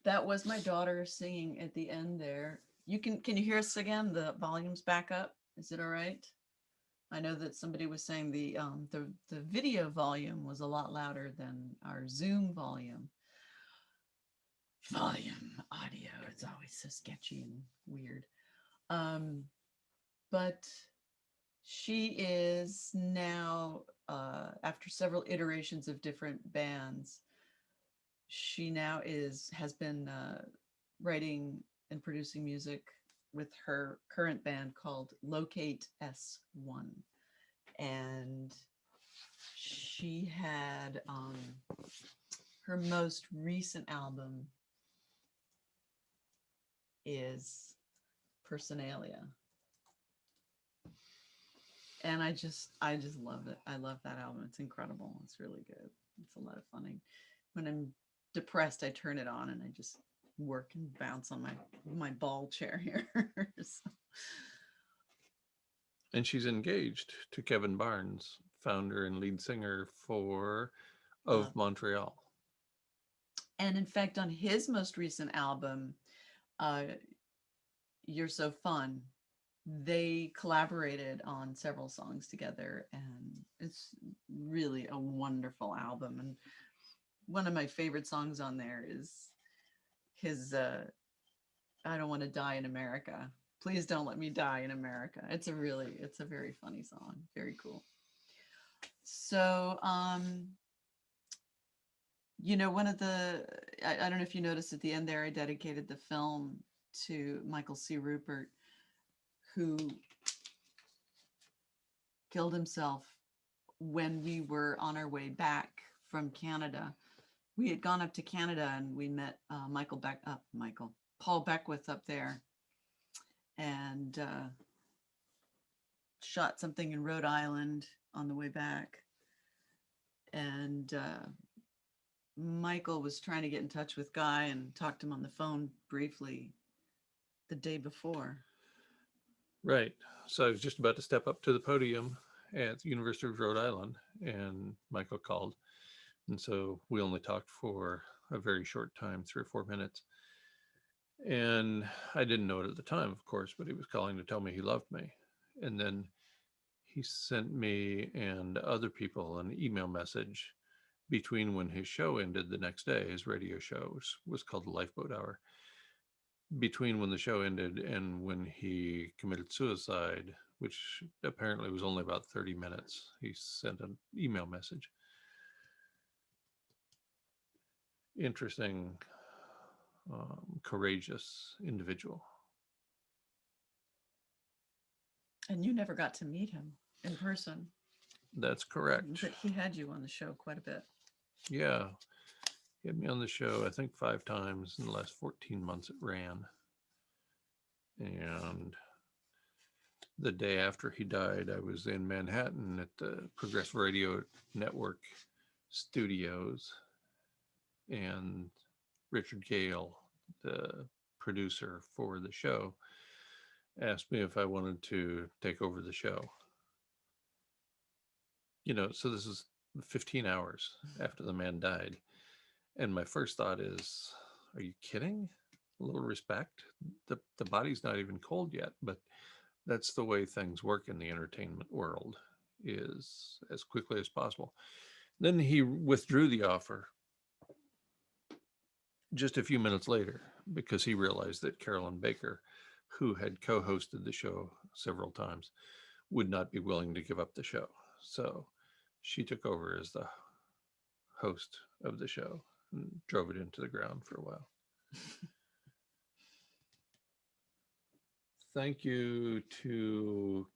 that was my daughter singing at the end there. Can you hear us again? The volume's back up. Is it all right? I know that somebody was saying the video volume was a lot louder than our Zoom volume. Volume audio, it's always so sketchy and weird. But she is now, after several iterations of different bands, she now has been writing and producing music with her current band called Locate S1. And she had her most recent album is Personalia. And I just love it. I love that album. It's incredible. It's really good. It's a lot of fun. When I'm depressed, I turn it on and I just work and bounce on my ball chair here. So. And she's engaged to Kevin Barnes, founder and lead singer of Montreal. And in fact, on his most recent album, You're So Fun, they collaborated on several songs together, and it's really a wonderful album. And one of my favorite songs on there is his I Don't Want to Die in America. Please don't let me die in America. It's a very funny song. Very cool. So, one of I don't know if you noticed at the end there, I dedicated the film to Michael C. Rupert, who killed himself when we were on our way back from Canada. We had gone up to Canada and we met Paul Beckwith up there, and shot something in Rhode Island on the way back. And Michael was trying to get in touch with Guy and talked to him on the phone briefly the day before. Right. So I was just about to step up to the podium at the University of Rhode Island, and Michael called. And so we only talked for a very short time, 3 or 4 minutes. And I didn't know it at the time, of course, but he was calling to tell me he loved me. And then he sent me and other people an email message between when his show ended the next day. His radio show was called the Lifeboat Hour. Between when the show ended and when he committed suicide, which apparently was only about 30 minutes, he sent an email message. Interesting, courageous individual. And you never got to meet him in person. That's correct. But he had you on the show quite a bit. Yeah. He had me on the show, I think 5 times in the last 14 months it ran. And the day after he died, I was in Manhattan at the Progressive Radio Network studios, and Richard Gale, the producer for the show, asked me if I wanted to take over the show. You know, so this is 15 hours after the man died. And my first thought is, are you kidding? A little respect. The body's not even cold yet, but that's the way things work in the entertainment world, is as quickly as possible. Then he withdrew the offer just a few minutes later because he realized that Carolyn Baker, who had co-hosted the show several times, would not be willing to give up the show. So she took over as the host of the show and drove it into the ground for a while. Thank you to,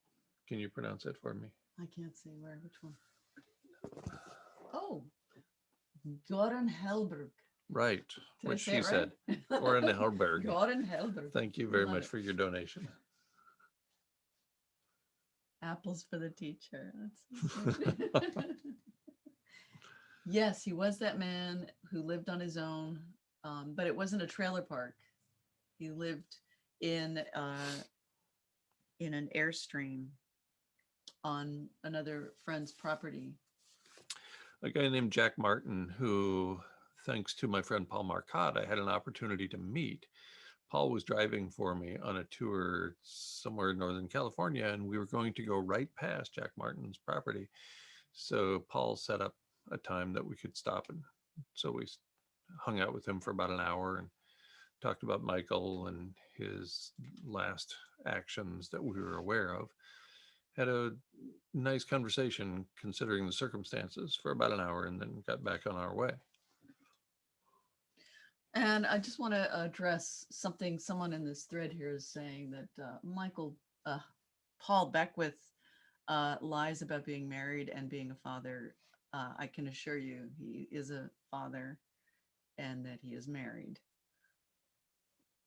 can you pronounce that for me? I can't say where, which one? Oh, Goran Helberg. Right, Did I what say she it said. right? Goran Helberg. Goran Helberg. Thank you very Love much it. for your donation. Apples for the teacher. That's so sweet. Yes, he was that man who lived on his own, but it wasn't a trailer park. He lived in an Airstream on another friend's property. A guy named Jack Martin, who, thanks to my friend Paul Marcotte, I had an opportunity to meet. Paul was driving for me on a tour somewhere in Northern California, and we were going to go right past Jack Martin's property. So Paul set up a time that we could stop, and so we hung out with him for about an hour and talked about Michael and his last actions that we were aware of. Had a nice conversation considering the circumstances for about an hour, and then got back on our way. And I just want to address something someone in this thread here is saying, that Paul Beckwith lies about being married and being a father. I can assure you he is a father and that he is married.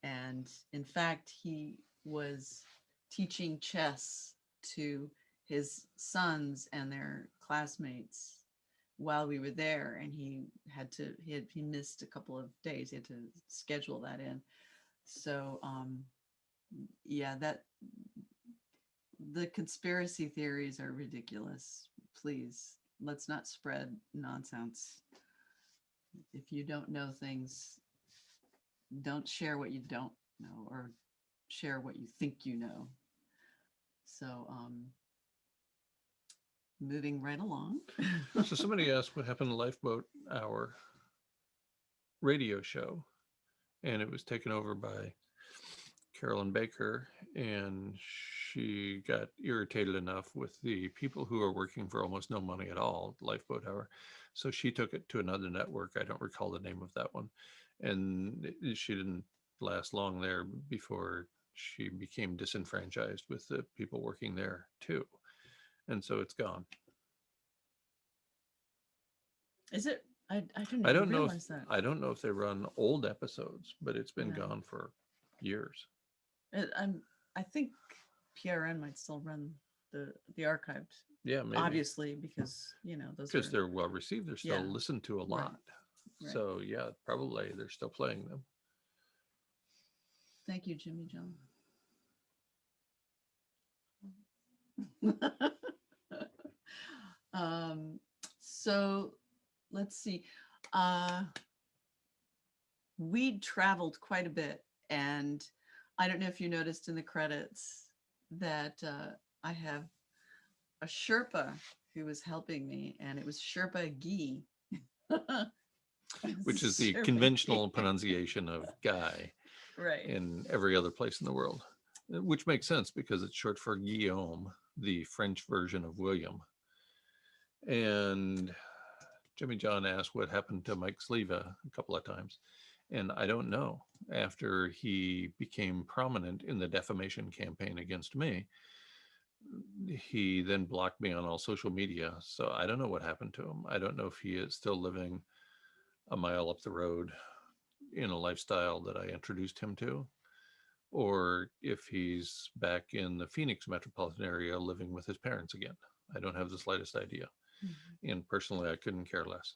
And in fact, he was teaching chess to his sons and their classmates while we were there, and he missed a couple of days. He had to schedule that in. So yeah, that the conspiracy theories are ridiculous. Please, let's not spread nonsense. If you don't know things, don't share what you don't know, or share what you think you know. So moving right along. So somebody asked what happened to Lifeboat Hour radio show, and it was taken over by Carolyn Baker, and she got irritated enough with the people who are working for almost no money at all, Lifeboat Hour. So she took it to another network. I don't recall the name of that one. And she didn't last long there before she became disenfranchised with the people working there too. And so it's gone. Is it? I didn't I don't even know realize if, that. I don't know if they run old episodes, but it's been Yeah. gone for years. I think PRN might still run the archived. Yeah, maybe. Obviously, because those Because are, they're well received, they're still Yeah. listened to a Right. lot. Right. So yeah, probably they're still playing them. Thank you, Jimmy John. So let's see. We traveled quite a bit, and I don't know if you noticed in the credits that I have a Sherpa who was helping me, and it was Sherpa Guy. Which is the Sherpa conventional Guy. pronunciation of Guy Right. in every other place in the world, which makes sense because it's short for Guillaume, the French version of William. And Jimmy John asked what happened to Mike Sleva a couple of times. And I don't know. After he became prominent in the defamation campaign against me, he then blocked me on all social media. So I don't know what happened to him. I don't know if he is still living a mile up the road in a lifestyle that I introduced him to, or if he's back in the Phoenix metropolitan area living with his parents again. I don't have the slightest idea. And personally, I couldn't care less.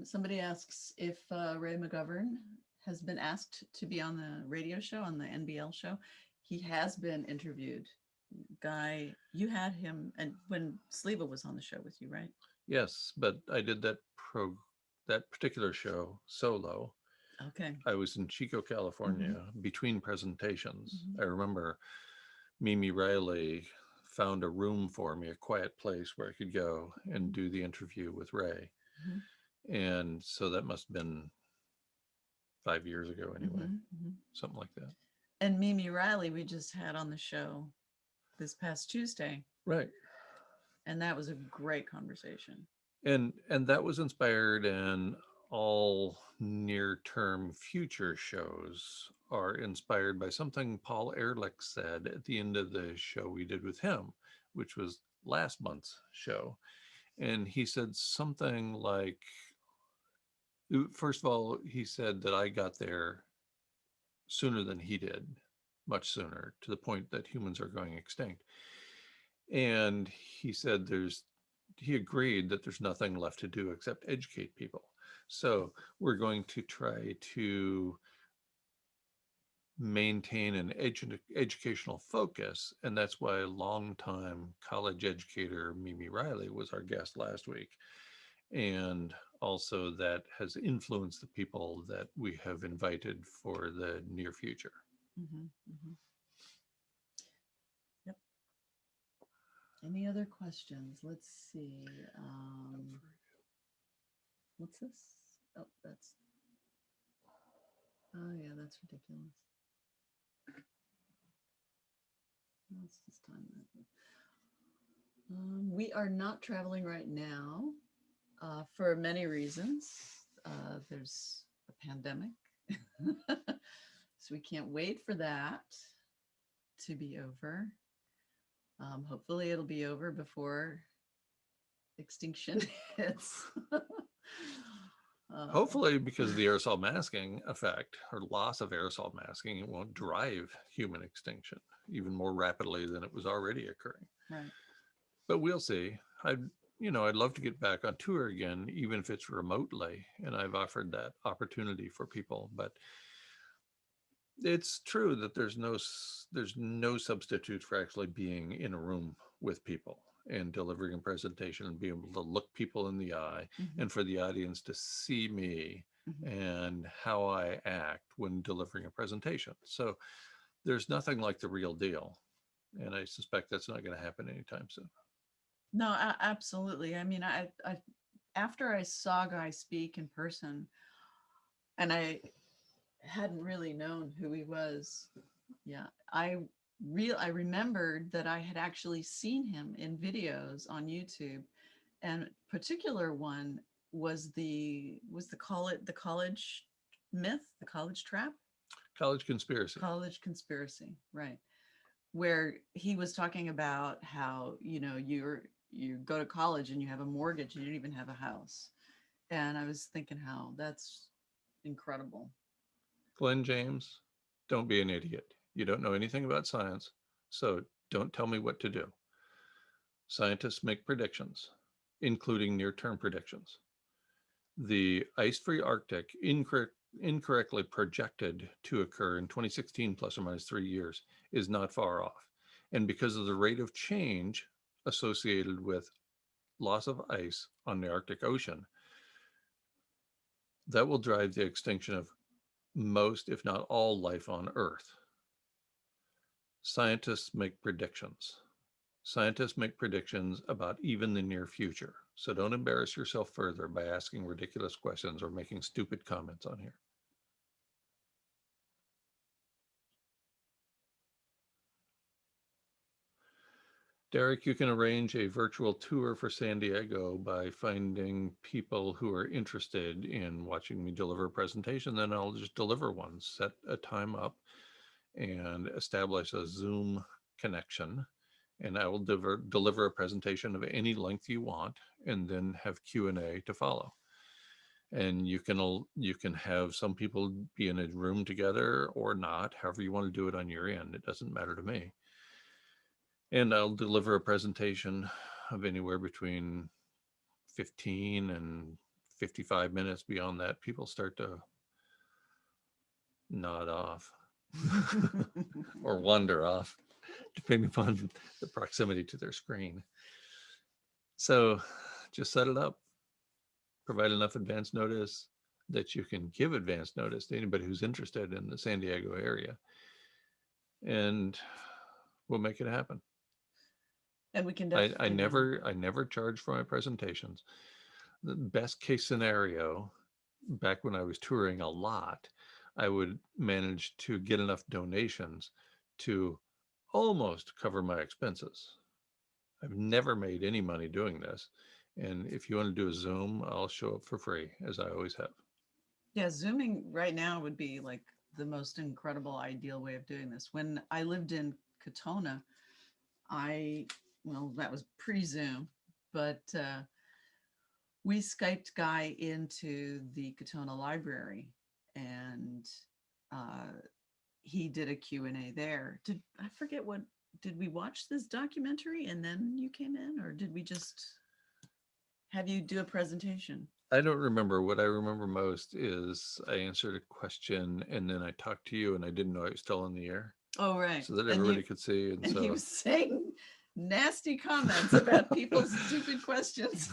Somebody asks if Ray McGovern has been asked to be on the radio show, on the NBL show. He has been interviewed. Guy, you had him, and when Sleva was on the show with you, right? Yes, but I did that particular show solo. Okay. I was in Chico, California, between presentations. I remember Mimi Riley found a room for me, a quiet place where I could go and do the interview with Ray. And so that must have been 5 years ago anyway, something like that. And Mimi Riley, we just had on the show this past Tuesday. Right. And that was a great conversation. And that was inspired, and all near-term future shows are inspired by something Paul Ehrlich said at the end of the show we did with him, which was last month's show. And he said something like, first of all, he said that I got there sooner than he did, much sooner, to the point that humans are going extinct. And he said he agreed that there's nothing left to do except educate people. So we're going to try to maintain an educational focus. And that's why longtime college educator Mimi Riley was our guest last week. And also that has influenced the people that we have invited for the near future. Yep. Any other questions? Let's see. What's this? Oh, yeah, that's ridiculous. Let's just time that. We are not traveling right now for many reasons. There's a pandemic, so we can't wait for that to be over. Hopefully it'll be over before extinction hits. Hopefully, because of the aerosol masking effect or loss of aerosol masking, it won't drive human extinction even more rapidly than it was already occurring. Right. But we'll see. I'd love to get back on tour again, even if it's remotely. And I've offered that opportunity for people. But it's true that there's no substitute for actually being in a room with people and delivering a presentation and being able to look people in the eye and for the audience to see me and how I act when delivering a presentation. So there's nothing like the real deal. And I suspect that's not going to happen anytime soon. No, absolutely. I mean, I after I saw Guy speak in person, and I hadn't really known who he was. Yeah, I remembered that I had actually seen him in videos on YouTube, and particular one was the college myth, the college trap, college conspiracy, right? Where he was talking about how, you go to college and you have a mortgage and you don't even have a house. And I was thinking how that's incredible. Glenn James, don't be an idiot. You don't know anything about science, so don't tell me what to do. Scientists make predictions, including near-term predictions. The ice-free Arctic incorrectly projected to occur in 2016, plus or minus 3 years, is not far off. And because of the rate of change associated with loss of ice on the Arctic Ocean, that will drive the extinction of most, if not all, life on Earth. Scientists make predictions. Scientists make predictions about even the near future. So don't embarrass yourself further by asking ridiculous questions or making stupid comments on here. Derek, you can arrange a virtual tour for San Diego by finding people who are interested in watching me deliver a presentation. Then I'll just deliver one, set a time up and establish a Zoom connection. And I will deliver a presentation of any length you want and then have Q&A to follow. and you can have some people be in a room together or not, however you want to do it on your end. It doesn't matter to me. And I'll deliver a presentation of anywhere between 15 and 55 minutes. Beyond that, people start to nod off or wander off, depending upon the proximity to their screen. So just set it up, provide enough advance notice that you can give advance notice to anybody who's interested in the San Diego area, and we'll make it happen. And we can I definitely. I never charge for my presentations. The best case scenario, back when I was touring a lot, I would manage to get enough donations to almost cover my expenses. I've never made any money doing this. And if you want to do a Zoom, I'll show up for free, as I always have. Yeah, Zooming right now would be like the most incredible, ideal way of doing this. When I lived in Katona, well, that was pre-Zoom, but we Skyped Guy into the Katona library, and he did a Q&A there. I forget did we watch this documentary and then you came in, or did we just have you do a presentation? I don't remember. What I remember most is I answered a question and then I talked to you and I didn't know I was still on the air. Oh, right. So that everybody could see. And he so was saying nasty comments about people's stupid questions.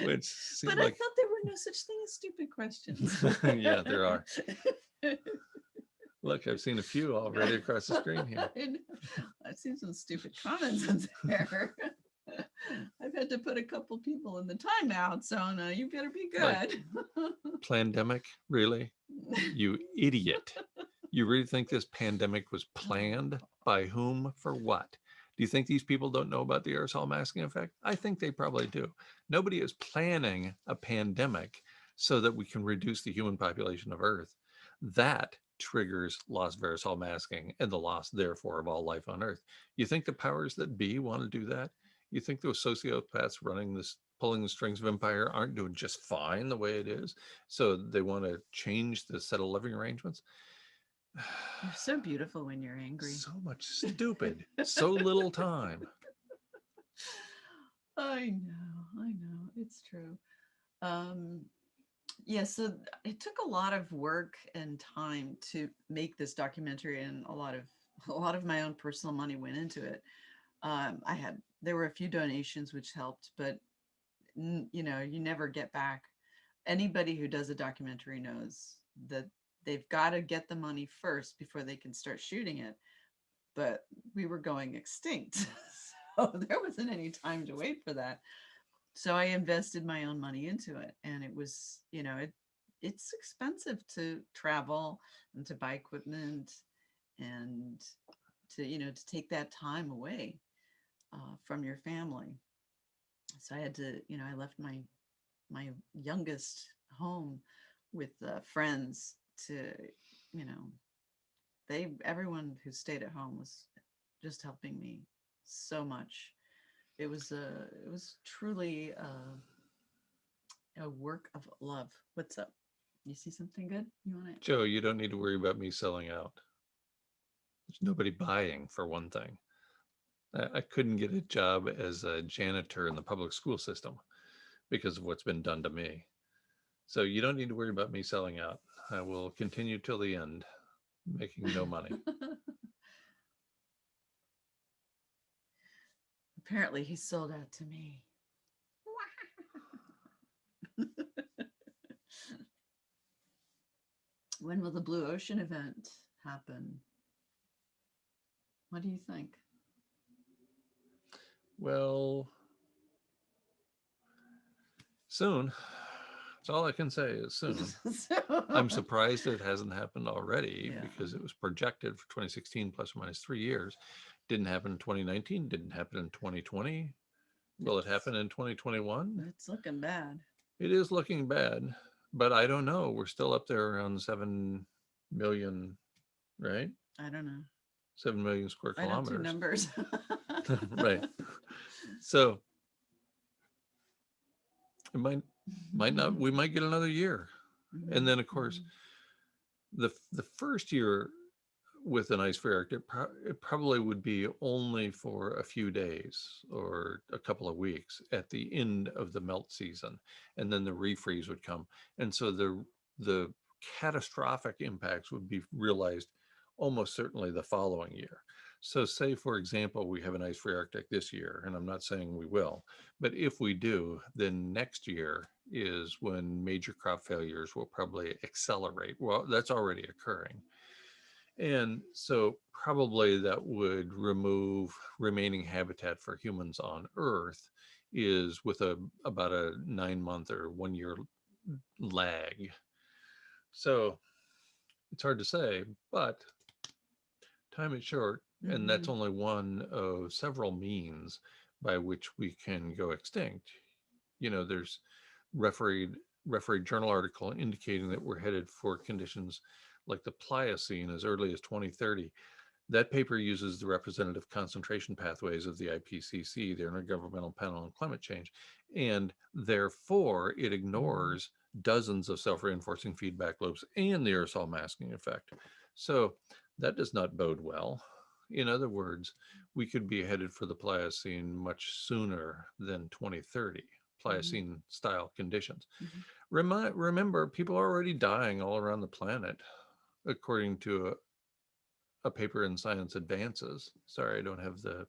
which seemed But I like, thought there were no such thing as stupid questions. yeah, there are. Look, I've seen a few already across the screen here. I've seen some stupid comments in there. I've had to put a couple people in the timeout, so no, you better be good. Like, pandemic, really? You idiot. You really think this pandemic was planned? By whom? For what? Do you think these people don't know about the aerosol masking effect? I think they probably do. Nobody is planning a pandemic so that we can reduce the human population of Earth. That triggers loss of aerosol masking and the loss, therefore, of all life on Earth. You think the powers that be want to do that? You think those sociopaths running this, pulling the strings of empire, aren't doing just fine the way it is? So they want to change the set of living arrangements? You're so beautiful when you're angry. So much stupid, so little time. I know, it's true. Yeah, so it took a lot of work and time to make this documentary, and a lot of my own personal money went into it. There were a few donations which helped, but you never get back. Anybody who does a documentary knows that they've got to get the money first before they can start shooting it. But we were going extinct, so there wasn't any time to wait for that. So I invested my own money into it, and it was, it's expensive to travel and to buy equipment and to take that time away from your family. So I had to, I left my youngest home with friends to, everyone who stayed at home was just helping me so much. It was truly a work of love. What's up? You see something good? You want it? Joe, you don't need to worry about me selling out. There's nobody buying, for one thing. I couldn't get a job as a janitor in the public school system because of what's been done to me. So you don't need to worry about me selling out. I will continue till the end, making no money. Apparently he sold out to me. When will the Blue Ocean event happen? What do you think? Well, soon. That's all I can say is soon. I'm surprised it hasn't happened already because it was projected for 2016 plus or minus 3 years. Didn't happen in 2019, didn't happen in 2020. Will it happen in 2021? It's looking bad. It is looking bad, but I don't know. We're still up there around 7 million, right? I don't know. 7 million square kilometers. I don't do numbers. Right. So it Might not, we might get another year. And then of course, the first year with an ice free Arctic, it probably would be only for a few days or a couple of weeks at the end of the melt season, and then the refreeze would come. And so the catastrophic impacts would be realized almost certainly the following year. So say, for example, we have an ice free Arctic this year, and I'm not saying we will, but if we do, then next year is when major crop failures will probably accelerate. Well, that's already occurring. And so probably that would remove remaining habitat for humans on Earth is with about a 9-month or 1 year lag. So it's hard to say, but time is short, and that's only one of several means by which we can go extinct. You know, there's refereed journal article indicating that we're headed for conditions like the Pliocene as early as 2030. That paper uses the representative concentration pathways of the IPCC, the Intergovernmental Panel on Climate Change, and therefore it ignores dozens of self-reinforcing feedback loops and the aerosol masking effect. So that does not bode well. In other words, we could be headed for the Pliocene much sooner than 2030, Pliocene style conditions. Remember, people are already dying all around the planet, according to a paper in Science Advances. Sorry, I don't have the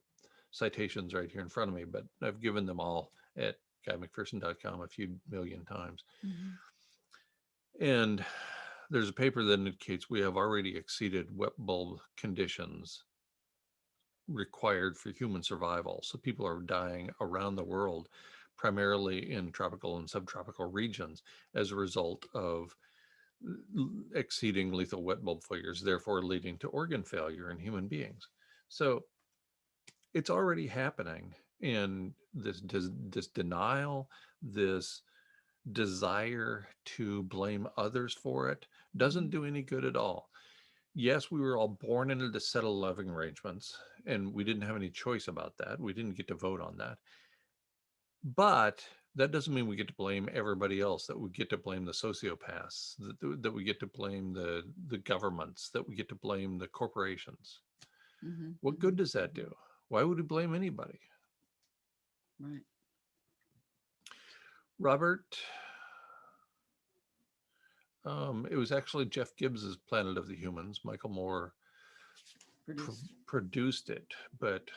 citations right here in front of me, but I've given them all at guymcpherson.com a few million times. And there's a paper that indicates we have already exceeded wet bulb conditions required for human survival. So people are dying around the world, primarily in tropical and subtropical regions, as a result of exceeding lethal wet bulb failures, therefore leading to organ failure in human beings. So it's already happening. And this denial, this desire to blame others for it doesn't do any good at all. Yes, we were all born into the settled living arrangements, and we didn't have any choice about that. We didn't get to vote on that. But that doesn't mean we get to blame everybody else, that we get to blame the sociopaths, that we get to blame the governments, that we get to blame the corporations. What good does that do? Why would we blame anybody? Right. Robert, it was actually Jeff Gibbs's Planet of the Humans. Michael Moore produced it, but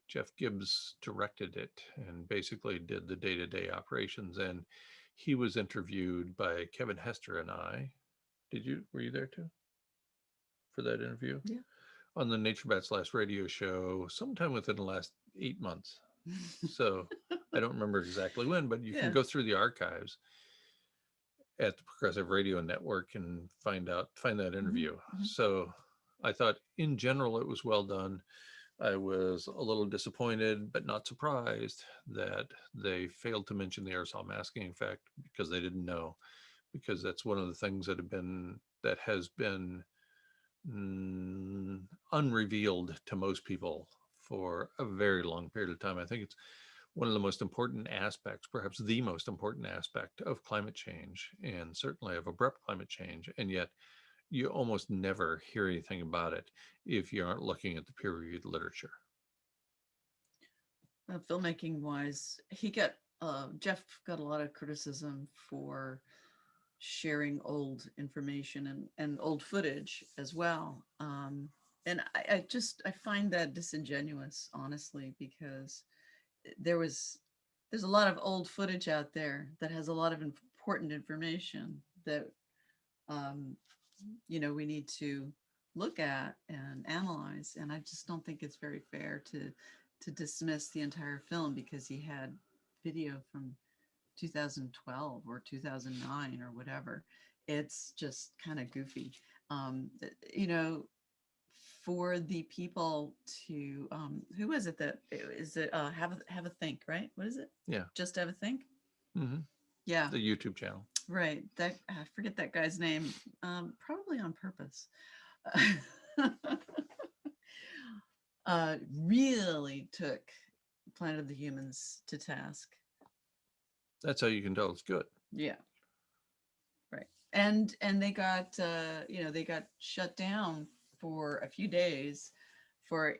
Jeff Gibbs directed it and basically did the day-to-day operations. And he was interviewed by Kevin Hester and I. Were you there too for that interview? Yeah. On the Nature Bat's last radio show, sometime within the last 8 months. So I don't remember exactly when, but you can go through the archives at the Progressive Radio Network and find that interview. So I thought in general it was well done. I was a little disappointed, but not surprised that they failed to mention the aerosol masking effect, because they didn't know, because that's one of the things that has been unrevealed to most people for a very long period of time. I think it's one of the most important aspects, perhaps the most important aspect of climate change, and certainly of abrupt climate change. And yet you almost never hear anything about it if you aren't looking at the peer-reviewed literature. Filmmaking wise, Jeff got a lot of criticism for sharing old information and old footage as well. And I find that disingenuous, honestly, because there's a lot of old footage out there that has a lot of important information that we need to look at and analyze. And I just don't think it's very fair to dismiss the entire film because he had video from 2012 or 2009 or whatever. It's just kind of goofy. For the people to who was it that is it have a think, right? What is it? Yeah. Just have a think. Yeah. The YouTube channel. Right. That I forget that guy's name. Probably on purpose. Really took Planet of the Humans to task. That's how you can tell it's good. Yeah. Right. And they got they got shut down for a few days for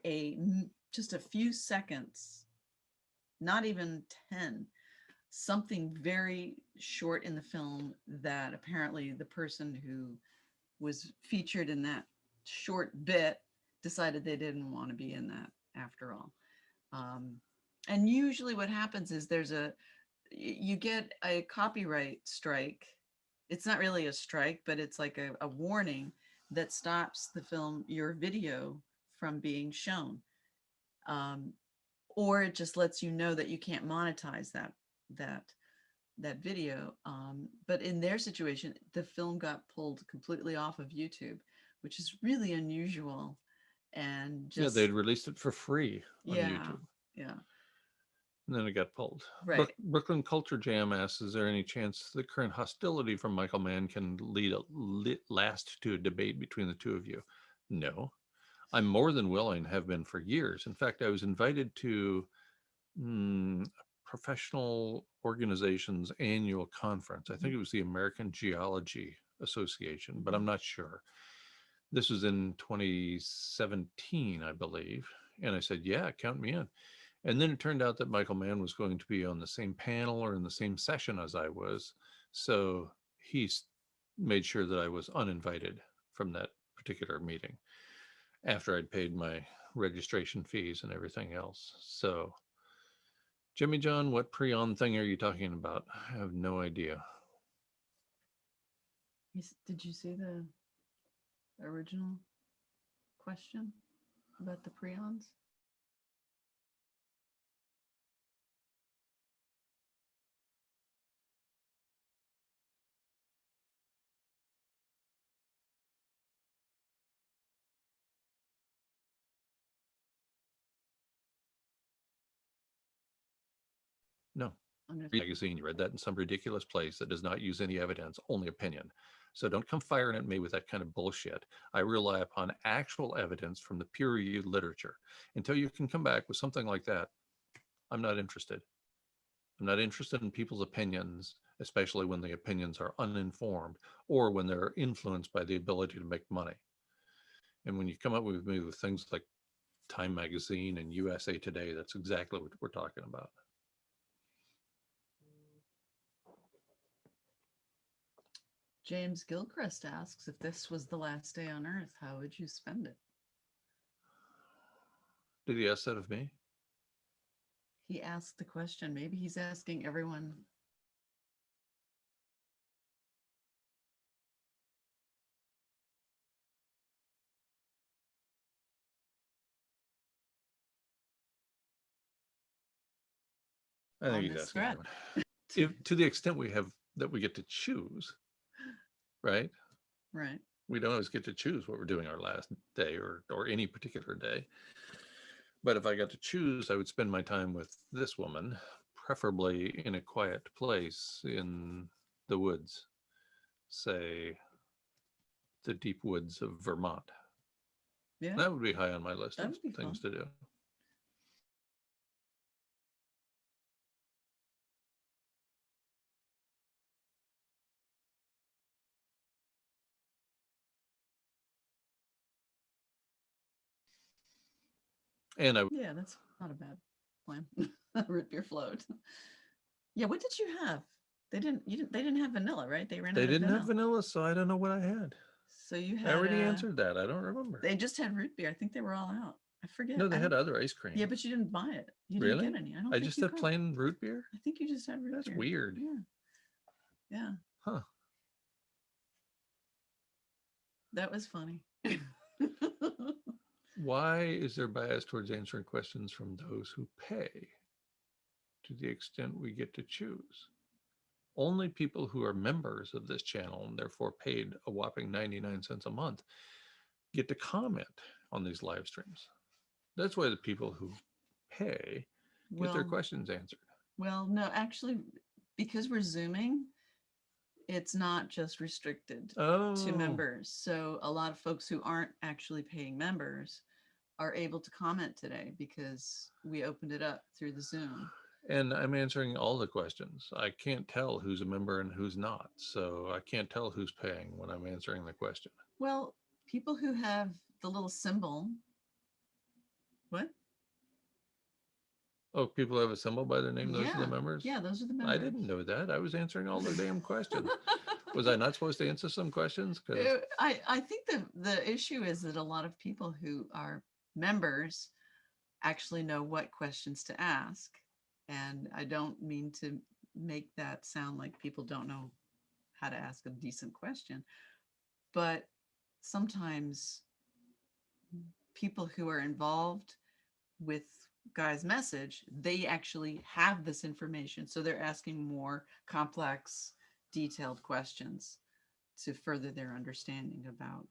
just a few seconds, not even 10, something very short in the film that apparently the person who was featured in that short bit decided they didn't want to be in that after all. And usually what happens is you get a copyright strike. It's not really a strike, but it's like a warning that stops your video from being shown. Or it just lets you know that you can't monetize that video. But in their situation, the film got pulled completely off of YouTube, which is really unusual. And just they'd released it for free on YouTube. Yeah. And then it got pulled. Right. Brooklyn Culture Jam asks, is there any chance the current hostility from Michael Mann can last to a debate between the two of you? No. I'm more than willing, have been for years. In fact, I was invited to professional organization's annual conference. I think it was the American Geology Association, but I'm not sure. This was in 2017, I believe. And I said, yeah, count me in. And then it turned out that Michael Mann was going to be on the same panel or in the same session as I was. So he made sure that I was uninvited from that particular meeting after I'd paid my registration fees and everything else. So, Jimmy John, what prion thing are you talking about? I have no idea. Did you see the original question about the prions? No. Magazine, you read that in some ridiculous place that does not use any evidence, only opinion. So don't come firing at me with that kind of bullshit. I rely upon actual evidence from the peer-reviewed literature. Until you can come back with something like that, I'm not interested. I'm not interested in people's opinions, especially when the opinions are uninformed or when they're influenced by the ability to make money. And when you come up with me with things like Time Magazine and USA Today, that's exactly what we're talking about. James Gilchrist asks, if this was the last day on Earth, how would you spend it? Did he ask that of me? He asked the question. Maybe he's asking everyone. I think he's asking everyone. To the extent we get to choose, right? Right. We don't always get to choose what we're doing our last day or any particular day. But if I got to choose, I would spend my time with this woman, preferably in a quiet place in the woods, say the deep woods of Vermont. Yeah. That would be high on my list of things to do. And yeah, that's not a bad plan. Root beer float. Yeah, what did you have? They didn't have vanilla, right? They ran out of vanilla. They didn't have vanilla, so I don't know what I had. So you had I already answered that. I don't remember. They just had root beer. I think they were all out. I forget. No, they had other ice cream. Yeah, but you didn't buy it. You really? didn't get any. I just had plain root beer? I think you just had root beer. That's weird. Yeah. Yeah. Huh. That was funny. Why is there bias towards answering questions from those who pay to the extent we get to choose? Only people who are members of this channel and therefore paid a whopping 99 cents a month get to comment on these live streams. That's why the people who pay get their questions answered. Well, no, actually, because we're Zooming, it's not just restricted to members. So a lot of folks who aren't actually paying members are able to comment today because we opened it up through the Zoom. And I'm answering all the questions. I can't tell who's a member and who's not. So I can't tell who's paying when I'm answering the question. Well, people who have the little symbol. What? Oh, people have a symbol by their name. Those are Yeah. the members? Yeah, those are the members. I didn't know that. I was answering all the damn questions. Was I not supposed to answer some questions? 'Cause I think the issue is that a lot of people who are members actually know what questions to ask. And I don't mean to make that sound like people don't know how to ask a decent question, but sometimes people who are involved with Guy's message, they actually have this information. So they're asking more complex, detailed questions to further their understanding about,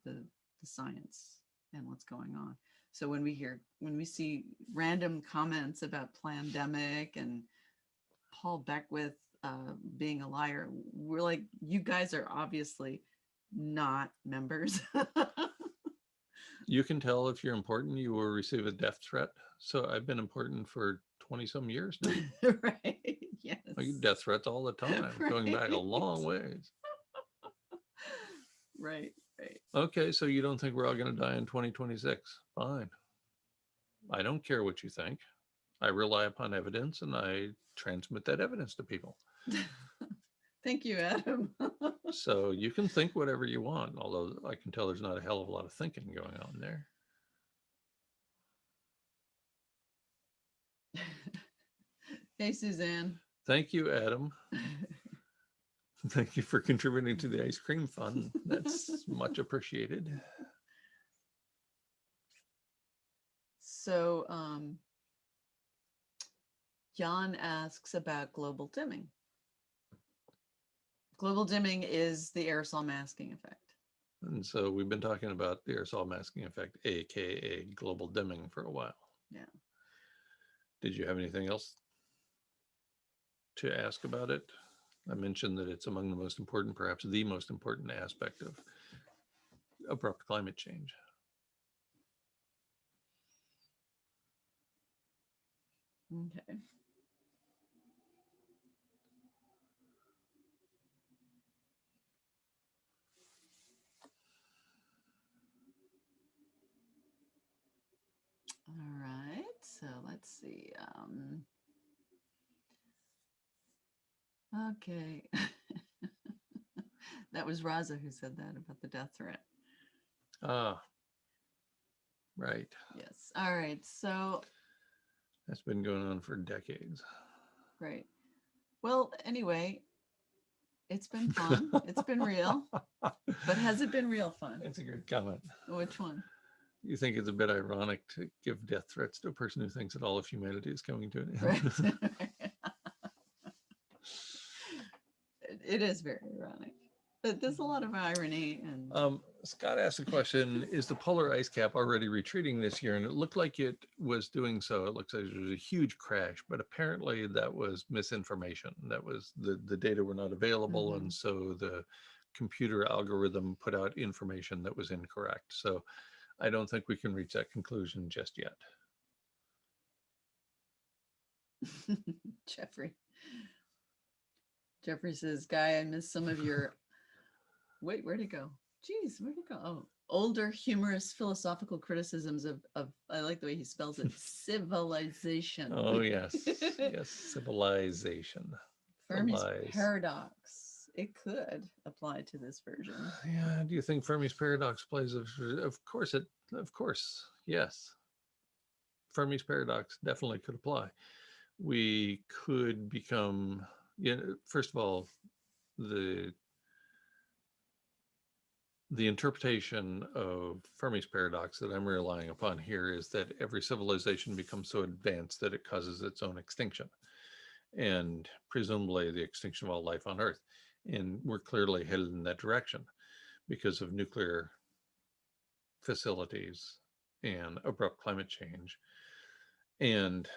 the science and what's going on. So when we see random comments about pandemic and Paul Beckwith being a liar, we're like, you guys are obviously not members. you can tell if you're important, you will receive a death threat. So I've been important for 20 some years now. Right. Yes. I get death threats all the time, going back a long ways. Right. Right. Okay, so you don't think we're all going to die in 2026? Fine. I don't care what you think. I rely upon evidence and I transmit that evidence to people. Thank you, Adam. So you can think whatever you want, although I can tell there's not a hell of a lot of thinking going on there. Hey, Suzanne. Thank you, Adam. Thank you for contributing to the ice cream fund. That's much appreciated. So, Jan asks about global dimming. Global dimming is the aerosol masking effect. And so we've been talking about the aerosol masking effect, aka global dimming, for a while. Yeah. Did you have anything else to ask about it? I mentioned that it's among the most important, perhaps the most important aspect of abrupt climate change. Okay. All right, so let's see. Okay. That was Raza who said that about the death threat. Ah, right. Yes. All right. So that's been going on for decades. Great. Well, anyway, it's been fun. It's been real. But has it been real fun? It's a good comment. Which one? You think it's a bit ironic to give death threats to a person who thinks that all of humanity is coming to an end? Right. It is very ironic, but there's a lot of irony. And Scott asked a question, is the polar ice cap already retreating this year? And it looked like it was doing so. It looks like there was a huge crash, but apparently that was misinformation. That was the data were not available. And so the computer algorithm put out information that was incorrect. So I don't think we can reach that conclusion just yet. Jeffrey says, Guy, I missed some of your, wait, where'd it go? Geez, where'd it go? Oh, older humorous philosophical criticisms of I like the way he spells it, civilization. Oh, yes. Yes, civilization. Fermi's paradox. It could apply to this version. Yeah, do you think Fermi's paradox plays? Of course, yes. Fermi's paradox definitely could apply. We could become, first of all, the interpretation of Fermi's paradox that I'm relying upon here is that every civilization becomes so advanced that it causes its own extinction, and presumably the extinction of all life on Earth. And we're clearly headed in that direction because of nuclear facilities and abrupt climate change and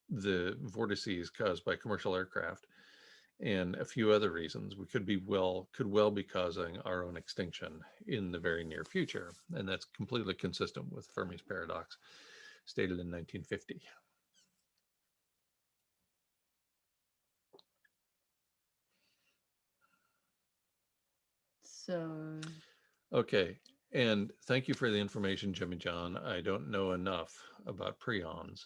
the vortices caused by commercial aircraft and a few other reasons. We could well be causing our own extinction in the very near future, and that's completely consistent with Fermi's paradox. stated in 1950. So, Okay, and thank you for the information, Jimmy John. I don't know enough about prions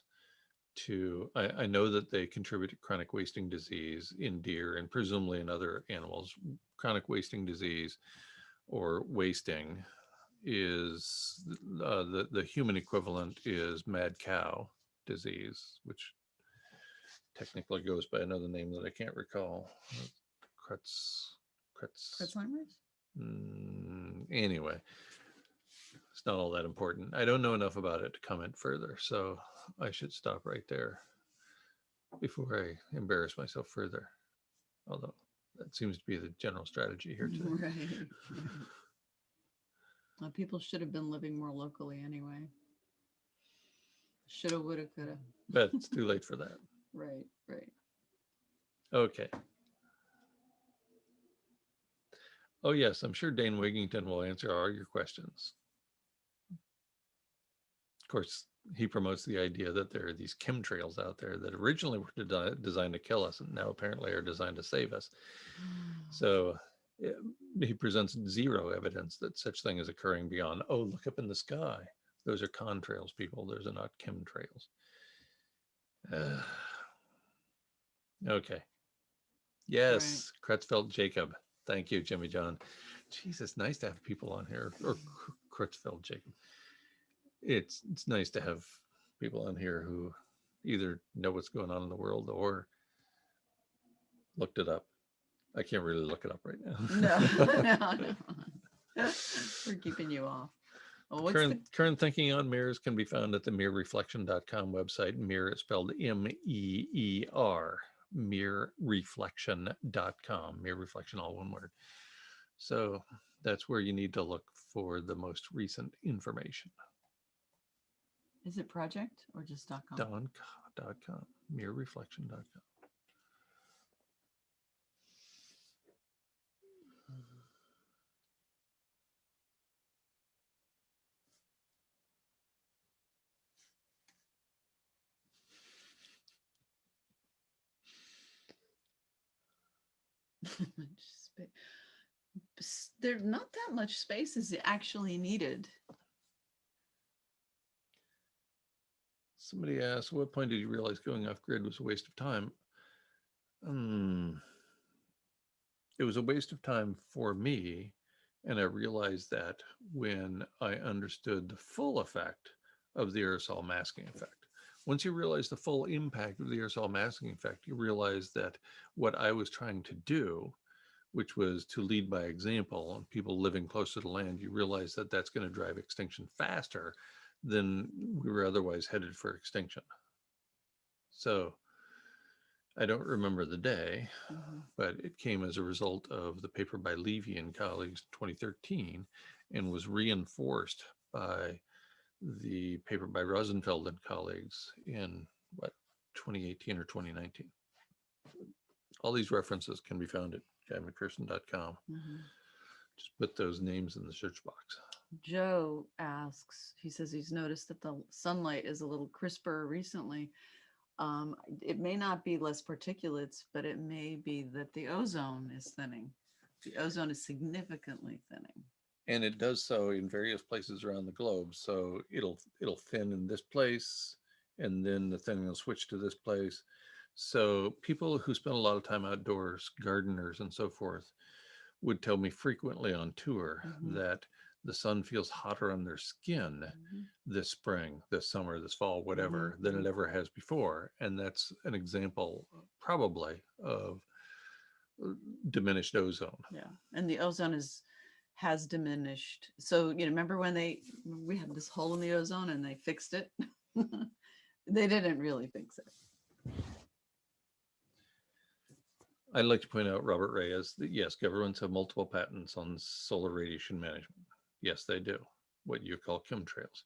I know that they contribute to chronic wasting disease in deer and presumably in other animals. Chronic wasting disease or wasting is the human equivalent is mad cow disease, which technically goes by another name that I can't recall. Alzheimer's? Anyway, it's not all that important. I don't know enough about it to comment further, so I should stop right there before I embarrass myself further. Although that seems to be the general strategy here today. Right. Well, people should have been living more locally anyway. Shoulda, woulda, coulda. But it's too late for that. Right, right. Okay. Oh yes, I'm sure Dane Wigington will answer all your questions. Of course, he promotes the idea that there are these chemtrails out there that originally were designed to kill us and now apparently are designed to save us. So he presents zero evidence that such thing is occurring beyond, oh, look up in the sky. Those are contrails, people. Those are not chemtrails. Okay. Yes, right. Creutzfeldt Jacob. Thank you, Jimmy John. Jesus, nice to have people on here. Or Creutzfeldt Jacob. It's nice to have people on here who either know what's going on in the world or looked it up. I can't really look it up right now. No. We're keeping you off. Well, current thinking on mirrors can be found at the mirrorreflection.com website. Mirror is spelled M-E-E-R. Mirrorreflection.com. Mirror Reflection, all one word. So that's where you need to look for the most recent information. Is it project or just .com? .com. Mirrorreflection.com. There's not that much space is actually needed. Somebody asked, what point did you realize going off grid was a waste of time? It was a waste of time for me. And I realized that when I understood the full effect of the aerosol masking effect. Once you realize the full impact of the aerosol masking effect, you realize that what I was trying to do, which was to lead by example on people living close to the land, you realize that that's going to drive extinction faster than we were otherwise headed for extinction. So I don't remember the day, but it came as a result of the paper by Levy and colleagues 2013 and was reinforced by the paper by Rosenfeld and colleagues in 2018 or 2019. All these references can be found at guymcpherson.com. Just put those names in the search box. Joe asks, he says he's noticed that the sunlight is a little crisper recently. It may not be less particulates, but it may be that the ozone is thinning. The ozone is significantly thinning. And it does so in various places around the globe. So it'll thin in this place, and then the thinning will switch to this place. So people who spend a lot of time outdoors, gardeners and so forth, would tell me frequently on tour that the sun feels hotter on their skin this spring, this summer, this fall, whatever, than it ever has before. And that's an example probably of diminished ozone. Yeah, and the ozone has diminished. So, remember when we had this hole in the ozone and they fixed it? They didn't really fix it. I'd like to point out, Robert Reyes, that yes, governments have multiple patents on solar radiation management. Yes, they do, what you call chemtrails.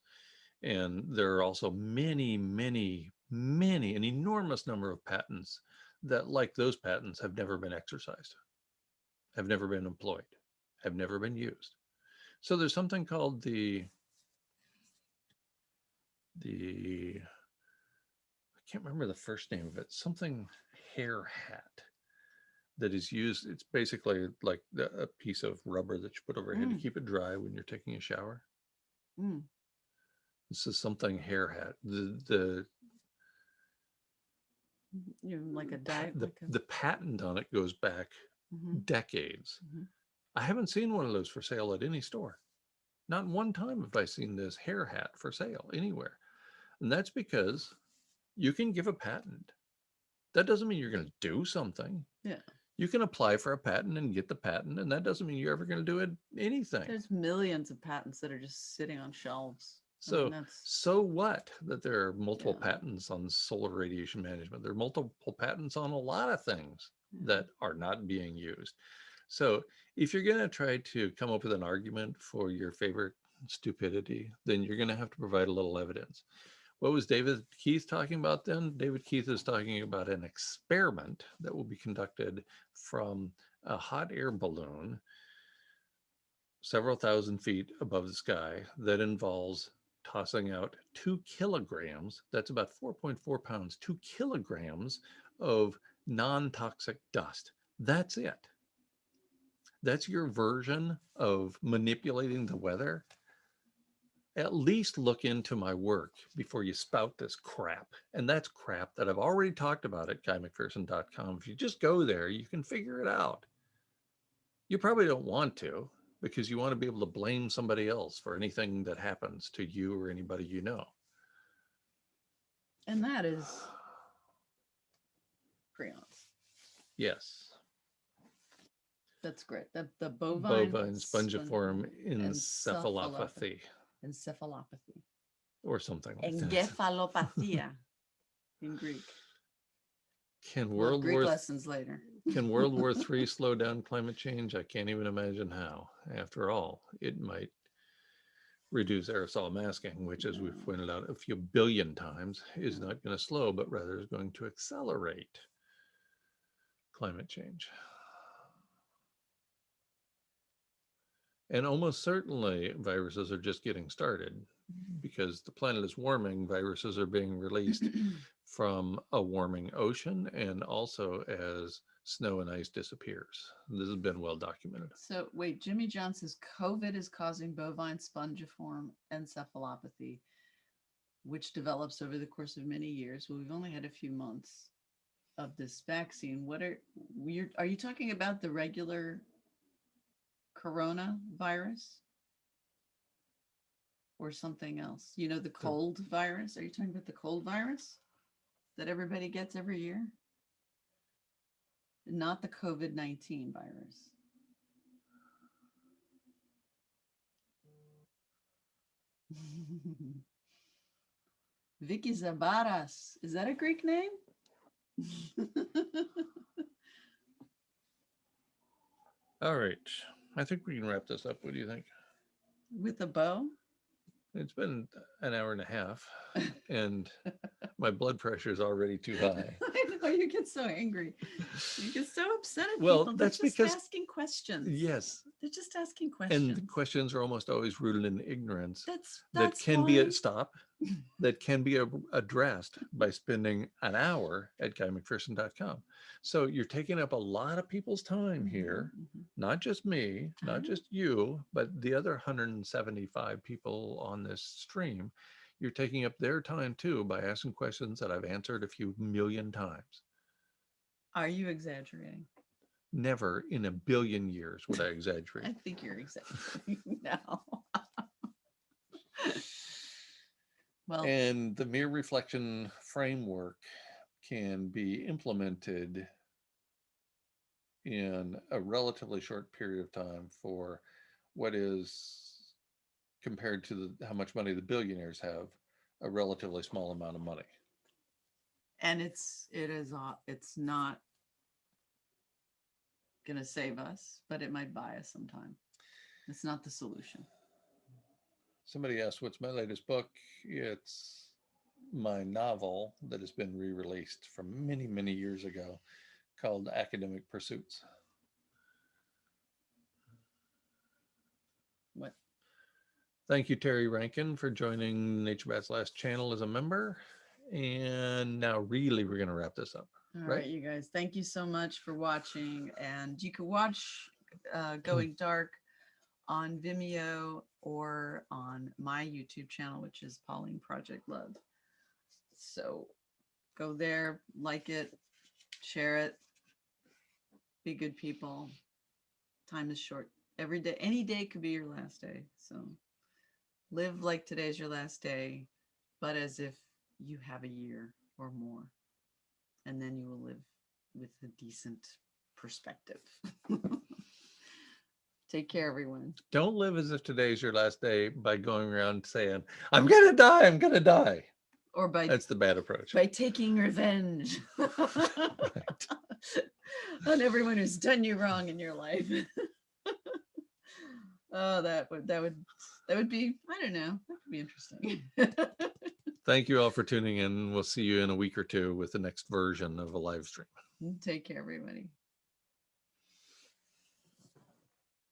And there are also many, an enormous number of patents that, like those patents, have never been exercised, have never been employed, have never been used. So there's something called the I can't remember the first name of it, something hair hat that is used. It's basically like a piece of rubber that you put over your head to keep it dry when you're taking a shower. Mm. This is something hair hat. The You know, like a diet. the patent on it goes back decades. I haven't seen one of those for sale at any store. Not one time have I seen this hair hat for sale anywhere. And that's because you can give a patent. That doesn't mean you're going to do something. Yeah. You can apply for a patent and get the patent, and that doesn't mean you're ever going to do anything. There's millions of patents that are just sitting on shelves. So, so what that there are multiple patents on solar radiation management? There are multiple patents on a lot of things that are not being used. So if you're going to try to come up with an argument for your favorite stupidity, then you're going to have to provide a little evidence. What was David Keith talking about then? David Keith is talking about an experiment that will be conducted from a hot air balloon several thousand feet above the sky that involves tossing out 2 kilograms, that's about 4.4 pounds, 2 kilograms of non-toxic dust. That's it. That's your version of manipulating the weather. At least look into my work before you spout this crap. And that's crap that I've already talked about at GuyMcPherson.com. If you just go there, you can figure it out. You probably don't want to, because you want to be able to blame somebody else for anything that happens to you or anybody you know. And that is prions. Yes. That's great. The bovine spongiform encephalopathy. Encephalopathy. Or something like that. Encephalopathia in Greek. Can Greek lessons later. Can World War III slow down climate change? I can't even imagine how. After all, it might reduce aerosol masking, which, as we've pointed out a few billion times, is not going to slow, but rather is going to accelerate climate change. And almost certainly viruses are just getting started, because the planet is warming. Viruses are being released from a warming ocean, and also as snow and ice disappears. This has been well documented. So wait, Jimmy John says COVID is causing bovine spongiform encephalopathy, which develops over the course of many years. Well, we've only had a few months of this vaccine. Are you talking about the regular coronavirus or something else? You know, the cold virus? Are you talking about the cold virus that everybody gets every year? Not the COVID-19 virus. Vicky Zabaras. Is that a Greek name? All right. I think we can wrap this up. What do you think? With a bow? It's been an hour and a half, and my blood pressure is already too high. I know, you get so angry. You get so upset at Well, people. that's They're just because asking questions. Yes. They're just asking questions. And the questions are almost always rooted in ignorance. That's that can be why- that can be addressed by spending an hour at GuyMcPherson.com. So you're taking up a lot of people's time here, not just me, not just you, but the other 175 people on this stream. You're taking up their time too by asking questions that I've answered a few million times. Are you exaggerating? Never in a billion years would I exaggerate. I think you're exaggerating now. Well, and the mere reflection framework can be implemented in a relatively short period of time for what is, compared to how much money the billionaires have, a relatively small amount of money. and it's not going to save us, but it might buy us some time. It's not the solution. Somebody asked, what's my latest book? It's my novel that has been re-released from many, many years ago, called Academic Pursuits. What? Thank you, Terry Rankin, for joining NatureBat's Last Channel as a member. And now really we're going to wrap this up. All right, you guys, thank you so much for watching. And you can watch Going Dark on Vimeo or on my YouTube channel, which is Pauline Project Love. So go there, like it, share it, be good people. Time is short. Every day, any day could be your last day. So live like today's your last day, but as if you have a year or more. And then you will live with a decent perspective. Take care, everyone. Don't live as if today's your last day by going around saying, I'm going to die, I'm going to die. Or by That's the bad approach. By taking revenge on everyone who's done you wrong in your life. Oh, that would be, I don't know, that could be interesting. Thank you all for tuning in. We'll see you in a week or two with the next version of a live stream. Take care, everybody.